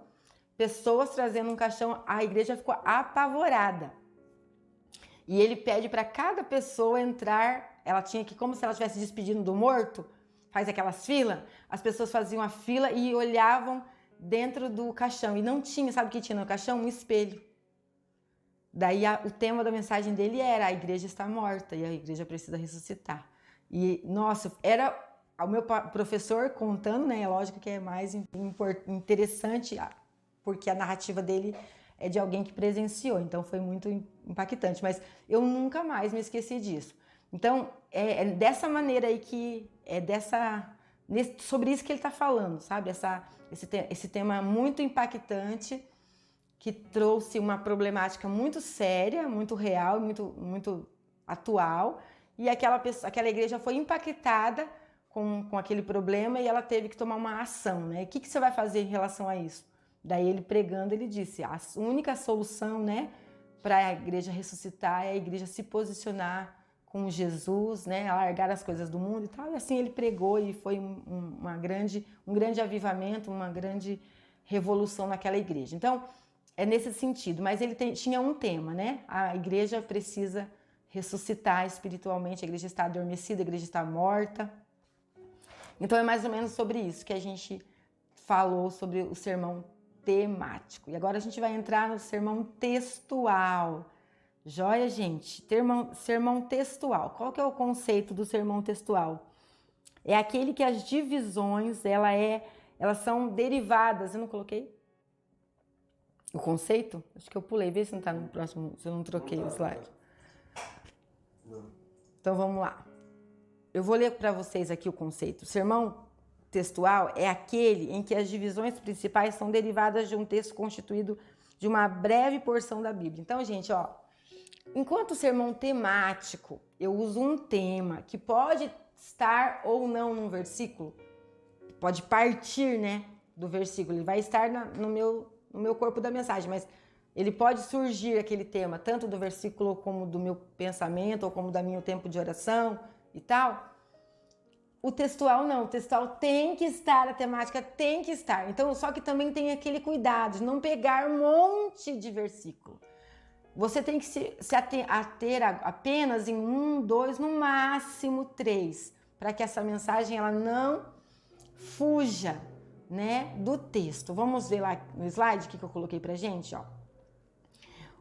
pessoas trazendo um caixão, a igreja ficou apavorada. E ele pede para cada pessoa entrar, ela tinha que, como se ela estivesse despedindo do morto, faz aquelas filas, as pessoas faziam a fila e olhavam dentro do caixão. E não tinha, sabe o que tinha no caixão? Um espelho. Daí o tema da mensagem dele era: a igreja está morta e a igreja precisa ressuscitar. E, nossa, era o meu professor contando, né? É lógico que é mais interessante, porque a narrativa dele é de alguém que presenciou, então foi muito impactante, mas eu nunca mais me esqueci disso. Então, é dessa maneira aí que, sobre isso que ele está falando, sabe? Esse tema muito impactante, que trouxe uma problemática muito séria, muito real, muito atual, e aquela igreja foi impactada com aquele problema, e ela teve que tomar uma ação, né? O que você vai fazer em relação a isso? Daí ele pregando, ele disse, a única solução, né, para a igreja ressuscitar é a igreja se posicionar com Jesus, né, largar as coisas do mundo e tal. E assim ele pregou, e foi um grande avivamento, uma grande revolução naquela igreja. Então, é nesse sentido, mas ele tinha um tema, né? A igreja precisa ressuscitar espiritualmente, a igreja está adormecida, a igreja está morta. Então é mais ou menos sobre isso que a gente falou, sobre o sermão temático. E agora a gente vai entrar no sermão textual. Joia, gente? Sermão textual. Qual que é o conceito do sermão textual? É aquele que as divisões, elas são derivadas. Eu não coloquei o conceito? Acho que eu pulei. Vê se não está no próximo, se eu não troquei o slide. Não. Então vamos lá. Eu vou ler para vocês aqui o conceito. O sermão textual é aquele em que as divisões principais são derivadas de um texto constituído de uma breve porção da Bíblia. Então, gente, enquanto o sermão temático, eu uso um tema que pode estar ou não num versículo, pode partir, né, do versículo, ele vai estar no meu corpo da mensagem, mas ele pode surgir aquele tema, tanto do versículo como do meu pensamento, ou como do meu tempo de oração e tal. O textual não, o textual tem que estar, a temática tem que estar. Então, só que também tem aquele cuidado de não pegar um monte de versículo. Você tem que se ater apenas em 1, 2, no máximo 3, para que essa mensagem ela não fuja, né, do texto. Vamos ver lá no slide que eu coloquei pra gente, ó.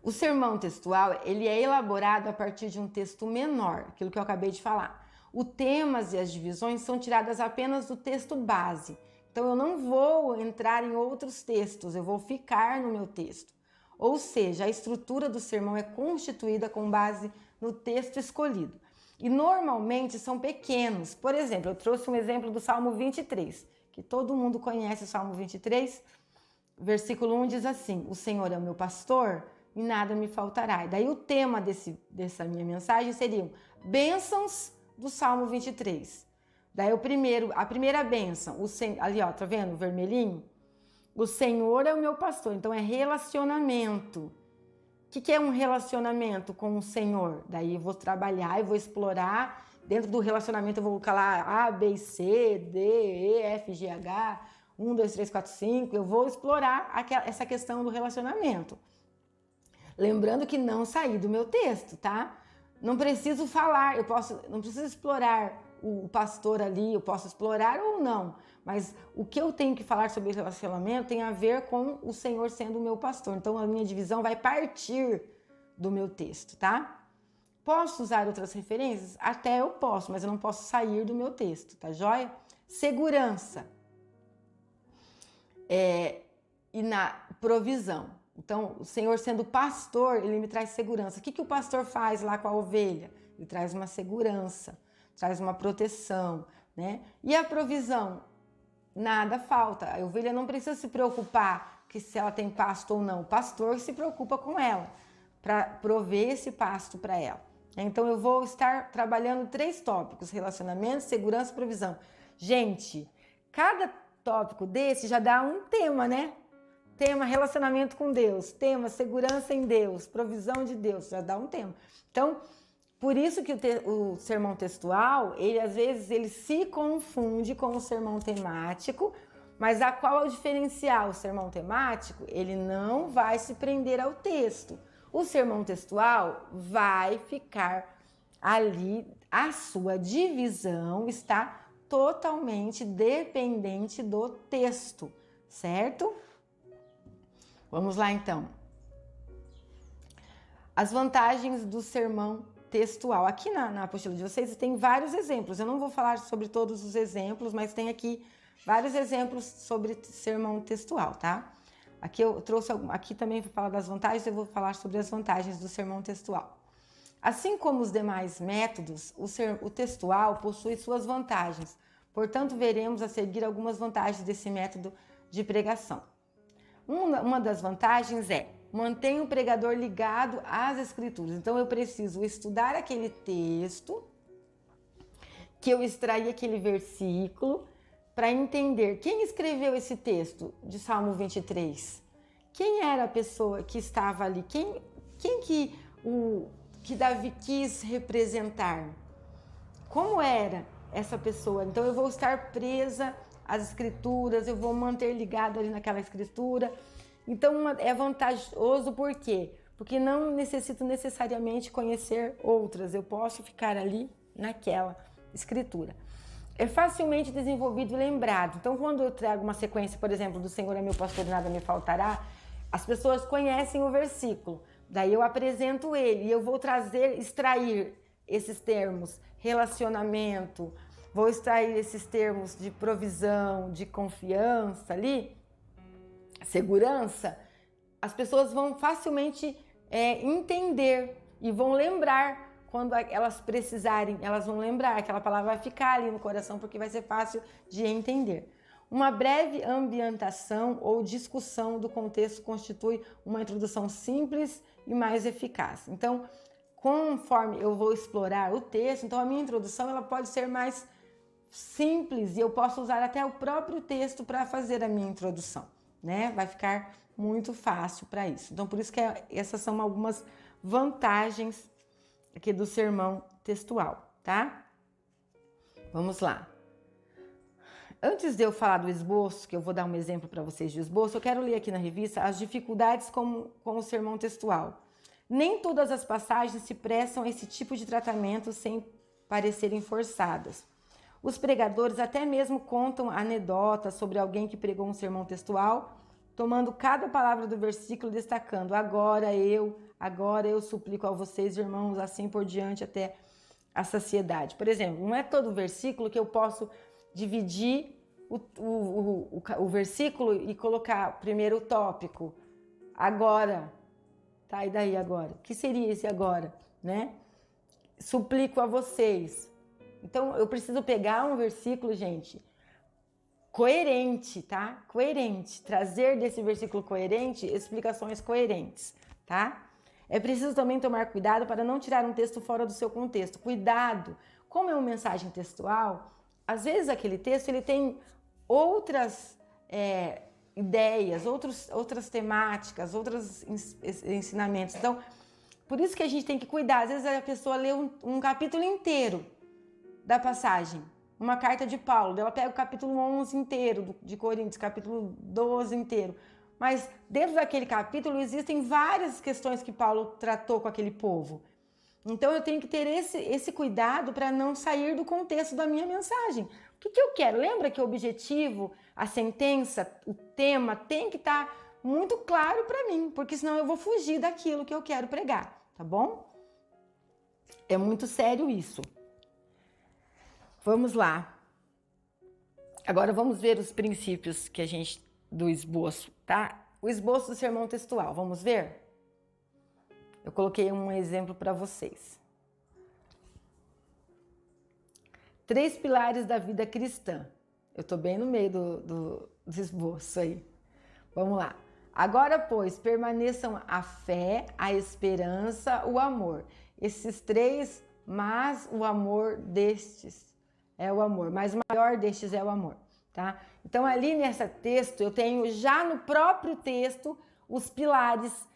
O sermão textual, ele é elaborado a partir de um texto menor, aquilo que eu acabei de falar. Os temas e as divisões são tiradas apenas do texto base. Então, eu não vou entrar em outros textos, eu vou ficar no meu texto. Ou seja, a estrutura do sermão é constituída com base no texto escolhido. E normalmente são pequenos. Por exemplo, eu trouxe um exemplo do Salmo 23, que todo mundo conhece o Salmo 23. Versículo 1 diz assim: o Senhor é o meu pastor e nada me faltará. E daí o tema dessa minha mensagem seriam bênçãos do Salmo 23. Daí a primeira bênção, ali ó, tá vendo, vermelhinho? O Senhor é o meu pastor, então é relacionamento. O que é um relacionamento com o Senhor? Daí eu vou trabalhar e vou explorar. Dentro do relacionamento eu vou colocar lá A, B, C, D, E, F, G, H, 1, 2, 3, 4, 5. Eu vou explorar essa questão do relacionamento. Lembrando que não saí do meu texto, tá? Não preciso falar, não preciso explorar o pastor ali, eu posso explorar ou não. Mas o que eu tenho que falar sobre relacionamento tem a ver com o Senhor sendo o meu pastor. Então, a minha divisão vai partir do meu texto, tá? Posso usar outras referências? Até eu posso, mas eu não posso sair do meu texto, tá joia? Segurança. E na provisão. Então, o Senhor sendo pastor, ele me traz segurança. O que o pastor faz lá com a ovelha? Ele traz uma segurança, traz uma proteção, né? E a provisão? Nada falta. A ovelha não precisa se preocupar que se ela tem pasto ou não. O pastor se preocupa com ela para prover esse pasto para ela. Então eu vou estar trabalhando 3 tópicos: relacionamento, segurança e provisão. Gente, cada tópico desse já dá um tema, né? Tema relacionamento com Deus, tema segurança em Deus, provisão de Deus, já dá um tema. Então, por isso que o sermão textual, ele às vezes ele se confunde com o sermão temático, mas a qual é o diferencial? O sermão temático, ele não vai se prender ao texto. O sermão textual vai ficar ali, a sua divisão está totalmente dependente do texto, certo? Vamos lá então. As vantagens do sermão textual. Aqui na apostila de vocês tem vários exemplos. Eu não vou falar sobre todos os exemplos, mas tem aqui vários exemplos sobre sermão textual, tá? Aqui eu trouxe, aqui também vou falar das vantagens, eu vou falar sobre as vantagens do sermão textual. Assim como os demais métodos, o textual possui suas vantagens. Portanto, veremos a seguir algumas vantagens desse método de pregação. Uma das vantagens é manter o pregador ligado às escrituras. Então, eu preciso estudar aquele texto, que eu extraí aquele versículo, para entender quem escreveu esse texto de Salmo 23. Quem era a pessoa que estava ali? Quem que Davi quis representar? Como era essa pessoa? Então, eu vou estar presa às escrituras, eu vou manter ligado ali naquela escritura. Então, é vantajoso por quê? Porque não necessito necessariamente conhecer outras, eu posso ficar ali naquela escritura. É facilmente desenvolvido e lembrado. Então, quando eu trago uma sequência, por exemplo, do Senhor é meu pastor e nada me faltará, as pessoas conhecem o versículo. Daí eu apresento ele e eu vou extrair esses termos, relacionamento, vou extrair esses termos de provisão, de confiança ali, segurança. As pessoas vão facilmente entender e vão lembrar. Quando elas precisarem, elas vão lembrar, aquela palavra vai ficar ali no coração porque vai ser fácil de entender. Uma breve ambientação ou discussão do contexto constitui uma introdução simples e mais eficaz. Então, conforme eu vou explorar o texto, então a minha introdução ela pode ser mais simples e eu posso usar até o próprio texto para fazer a minha introdução, né? Vai ficar muito fácil para isso. Então, por isso que essas são algumas vantagens aqui do sermão textual, tá? Vamos lá. Antes de eu falar do esboço, que eu vou dar um exemplo para vocês de esboço, eu quero ler aqui na revista as dificuldades com o sermão textual. Nem todas as passagens se prestam a esse tipo de tratamento sem parecerem forçadas. Os pregadores até mesmo contam anedotas sobre alguém que pregou um sermão textual, tomando cada palavra do versículo, destacando agora eu suplico a vocês, irmãos, assim por diante, a saciedade. Por exemplo, não é todo versículo que eu posso dividir o versículo e colocar primeiro o tópico, agora, tá? E daí agora? O que seria esse agora, né? Suplico a vocês. Então, eu preciso pegar um versículo, gente, coerente, tá? Coerente. Trazer desse versículo coerente explicações coerentes, tá? É preciso também tomar cuidado para não tirar um texto fora do seu contexto. Cuidado! Como é uma mensagem textual, às vezes aquele texto ele tem outras ideias, outras temáticas, outros ensinamentos. Então, por isso que a gente tem que cuidar. Às vezes a pessoa lê um capítulo inteiro da passagem, uma carta de Paulo, ela pega o capítulo 11 inteiro de Coríntios, capítulo 12 inteiro. Mas dentro daquele capítulo existem várias questões que Paulo tratou com aquele povo. Então eu tenho que ter esse cuidado para não sair do contexto da minha mensagem. O que eu quero? Lembra que o objetivo, a sentença, o tema tem que estar muito claro para mim, porque senão eu vou fugir daquilo que eu quero pregar, tá bom? É muito sério isso. Vamos lá. Agora vamos ver os princípios que a gente do esboço, tá? O esboço do sermão textual, vamos ver? Eu coloquei um exemplo para vocês. 3 pilares da vida cristã. Eu tô bem no meio do esboço aí. Vamos lá. Agora, pois, permaneçam a fé, a esperança, o amor. Esses 3, mas o amor destes é o amor. Mas o maior destes é o amor, tá? Então, ali nesse texto, eu tenho já no próprio texto os pilares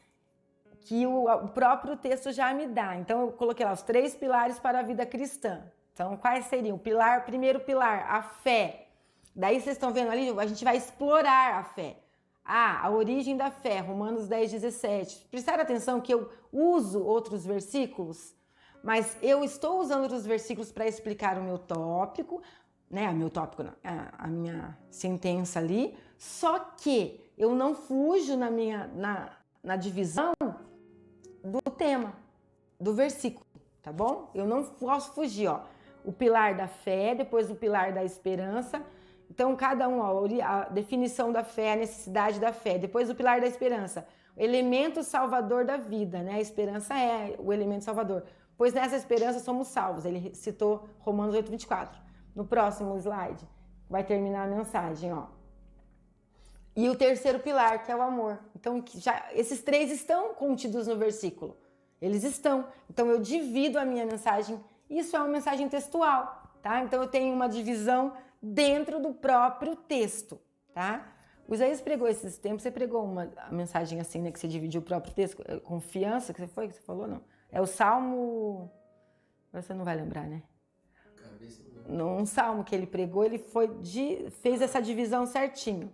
que o próprio texto já me dá. Então, eu coloquei lá os 3 pilares para a vida cristã. Então, quais seriam? Primeiro pilar, a fé. Daí, vocês estão vendo ali, a gente vai explorar a fé. A origem da fé, Romanos 10, 17. Prestaram atenção que eu uso outros versículos, mas eu estou usando outros versículos para explicar o meu tópico, né? O meu tópico, não, a minha sentença ali, só que eu não fujo na divisão do tema, do versículo, tá bom? Eu não posso fugir, ó. O pilar da fé, depois o pilar da esperança. Então, cada um, ó, a definição da fé, a necessidade da fé. Depois o pilar da esperança, o elemento salvador da vida, né? A esperança é o elemento salvador. Pois nessa esperança somos salvos. Ele citou Romanos 8, 24. No próximo slide, vai terminar a mensagem, ó. E o terceiro pilar, que é o amor. Então, esses 3 estão contidos no versículo. Eles estão. Então, eu divido a minha mensagem. Isso é uma mensagem textual, tá? Então, eu tenho uma divisão dentro do próprio texto, tá? O Isaías pregou esses tempos. Você pregou uma mensagem assim, né? Que você dividiu o próprio texto. Confiança, que você falou? Não. É o Salmo... Você não vai lembrar, né? Num salmo que ele pregou, ele fez essa divisão certinho.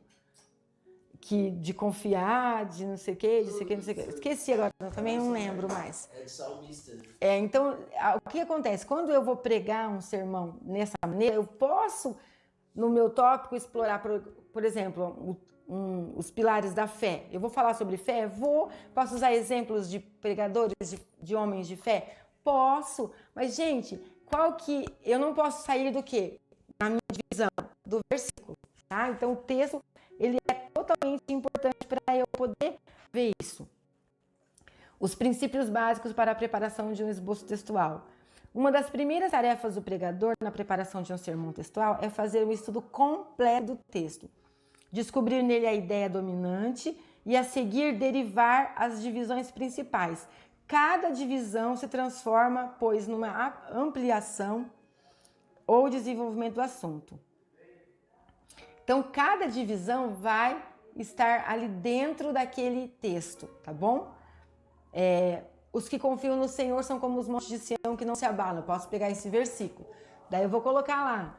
De confiar, de não sei o quê, de não sei o quê, não sei o quê. Esqueci agora, eu também não lembro mais. É de salmista. Então, o que acontece? Quando eu vou pregar um sermão nessa maneira, eu posso, no meu tópico, explorar, por exemplo, os pilares da fé. Eu vou falar sobre fé? Posso usar exemplos de pregadores, de homens de fé? Posso. Mas, gente, eu não posso sair do quê? Na minha divisão, do versículo, tá? Então, o texto, ele é totalmente importante para eu poder ver isso. Os princípios básicos para a preparação de um esboço textual. Uma das primeiras tarefas do pregador na preparação de um sermão textual é fazer um estudo completo do texto, descobrir nele a ideia dominante e a seguir derivar as divisões principais. Cada divisão se transforma, pois, numa ampliação ou desenvolvimento do assunto. Então, cada divisão vai estar ali dentro daquele texto, tá bom? Os que confiam no Senhor são como os montes de Sião que não se abalam. Eu posso pegar esse versículo. Daí eu vou colocar lá.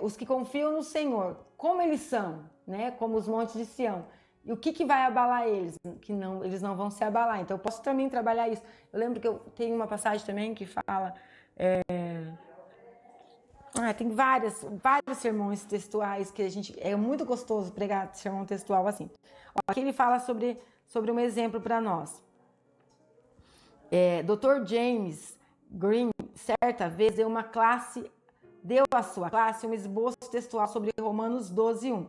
Os que confiam no Senhor, como eles são, né? Como os montes de Sião. E o que vai abalar eles? Eles não vão se abalar. Então eu posso também trabalhar isso. Eu lembro que eu tenho uma passagem também que fala... tem vários sermões textuais que é muito gostoso pregar sermão textual assim. Aqui ele fala sobre um exemplo para nós. Dr. James, Green, certa vez, deu à sua classe um esboço textual sobre Romanos 12:1.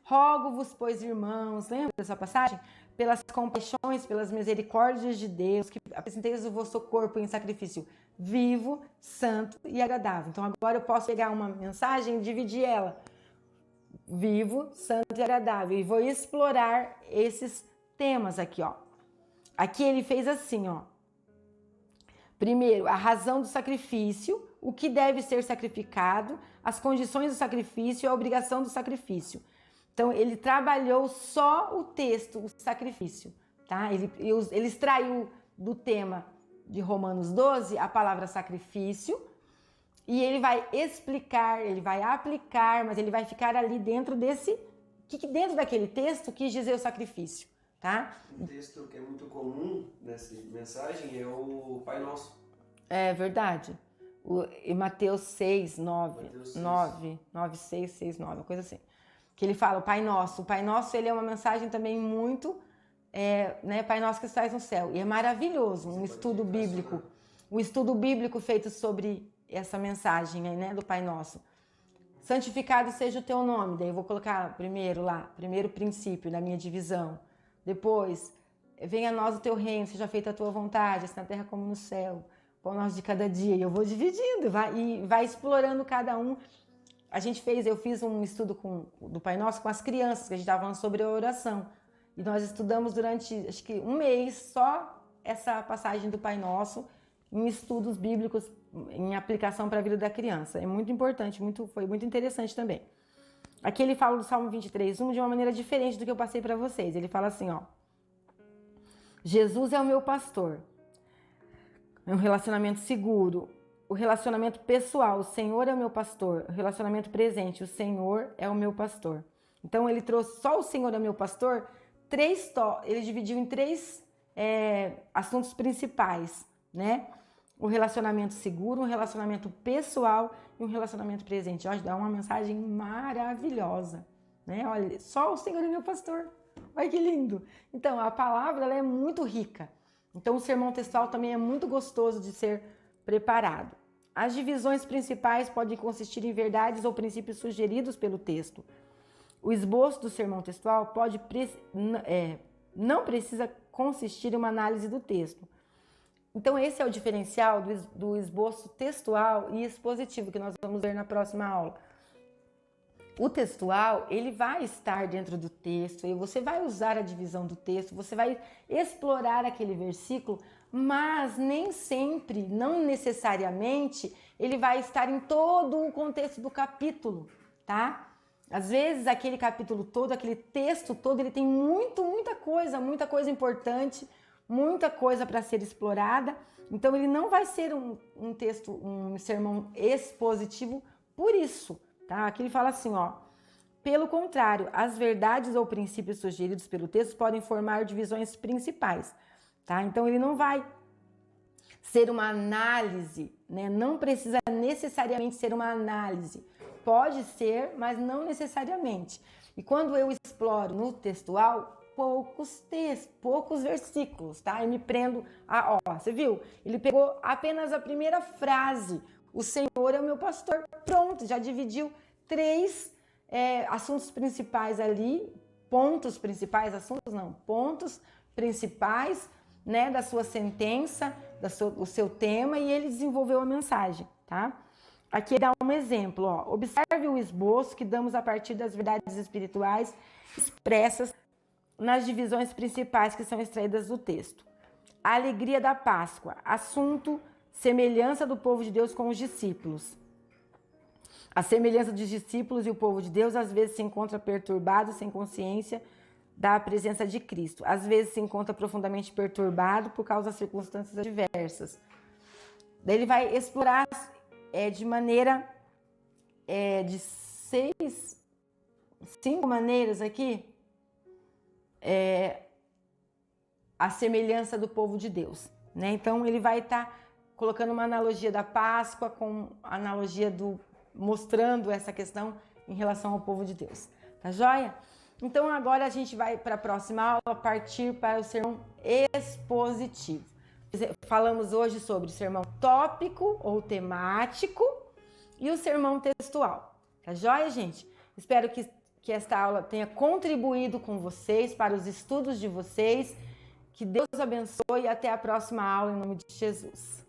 Rogo-vos, pois, irmãos, lembra dessa passagem? Pelas compaixões, pelas misericórdias de Deus, que apresenteis o vosso corpo em sacrifício vivo, santo e agradável. Então agora eu posso pegar uma mensagem e dividir ela. Vivo, santo e agradável. E vou explorar esses temas aqui, ó. Aqui ele fez assim, ó. Primeiro, a razão do sacrifício, o que deve ser sacrificado, as condições do sacrifício e a obrigação do sacrifício. Então, ele trabalhou só o texto, o sacrifício, tá? Ele extraiu do tema de Romanos 12 a palavra sacrifício e ele vai explicar, ele vai aplicar, mas ele vai ficar ali dentro dentro daquele texto quis dizer o sacrifício, tá? Um texto que é muito comum nessa mensagem é o Pai Nosso. É verdade. Em Mateus 6, 9, 6, 6, 9, uma coisa assim. Que ele fala o Pai Nosso. O Pai Nosso, ele é uma mensagem também muito, né, Pai Nosso que estás no céu. E é maravilhoso um estudo bíblico feito sobre essa mensagem, né, do Pai Nosso. Santificado seja o teu nome. Daí eu vou colocar primeiro princípio da minha divisão. Depois, venha a nós o teu reino, seja feita a tua vontade, assim na terra como no céu. Pão nosso de cada dia. E eu vou dividindo, vai explorando cada um. Eu fiz um estudo do Pai Nosso com as crianças, que a gente estava falando sobre a oração. E nós estudamos durante, acho que um mês, só essa passagem do Pai Nosso, em estudos bíblicos, em aplicação para a vida da criança. É muito importante, foi muito interessante também. Aqui ele fala do Salmo 23:1 de uma maneira diferente do que eu passei para vocês. Ele fala assim, ó. Jesus é o meu pastor. É um relacionamento seguro. O relacionamento pessoal, o Senhor é o meu pastor. O relacionamento presente, o Senhor é o meu pastor. Então ele trouxe só o Senhor é o meu pastor, ele dividiu em três assuntos principais, né? O relacionamento seguro, um relacionamento pessoal e um relacionamento presente. Olha, dá uma mensagem maravilhosa, né? Olha, só o Senhor é meu pastor. Olha que lindo. Então, a palavra ela é muito rica. Então, o sermão textual também é muito gostoso de ser preparado. As divisões principais podem consistir em verdades ou princípios sugeridos pelo texto. O esboço do sermão textual não precisa consistir em uma análise do texto. Então, esse é o diferencial do esboço textual e expositivo que nós vamos ver na próxima aula. O textual, ele vai estar dentro do texto e você vai usar a divisão do texto, você vai explorar aquele versículo, mas nem sempre, não necessariamente, ele vai estar em todo o contexto do capítulo, tá? Às vezes, aquele capítulo todo, aquele texto todo, ele tem muita coisa importante, muita coisa para ser explorada. Então, ele não vai ser um sermão expositivo por isso, tá? Aqui ele fala assim, ó. Pelo contrário, as verdades ou princípios sugeridos pelo texto podem formar divisões principais, tá? Então, ele não vai ser uma análise, né? Não precisa necessariamente ser uma análise. Pode ser, mas não necessariamente. E quando eu exploro no textual, poucos versículos, tá? E me prendo você viu? Ele pegou apenas a primeira frase. O Senhor é o meu pastor. Pronto, já dividiu três assuntos principais ali, pontos principais, pontos principais, né, da sua sentença, o seu tema, e ele desenvolveu a mensagem, tá? Aqui dá um exemplo, ó. Observe o esboço que damos a partir das verdades espirituais expressas nas divisões principais que são extraídas do texto. A alegria da Páscoa, assunto, semelhança do povo de Deus com os discípulos. A semelhança dos discípulos e o povo de Deus às vezes se encontra perturbado, sem consciência da presença de Cristo. Às vezes se encontra profundamente perturbado por causa das circunstâncias adversas. Daí ele vai explorar de maneira de 5 maneiras aqui a semelhança do povo de Deus, né? Então ele vai estar colocando uma analogia da Páscoa com a analogia mostrando essa questão em relação ao povo de Deus, tá joia? Então agora a gente vai para a próxima aula partir para o sermão expositivo. Falamos hoje sobre o sermão tópico ou temático e o sermão textual. Tá joia, gente? Espero que esta aula tenha contribuído com vocês, para os estudos de vocês. Que Deus abençoe e até a próxima aula em nome de Jesus.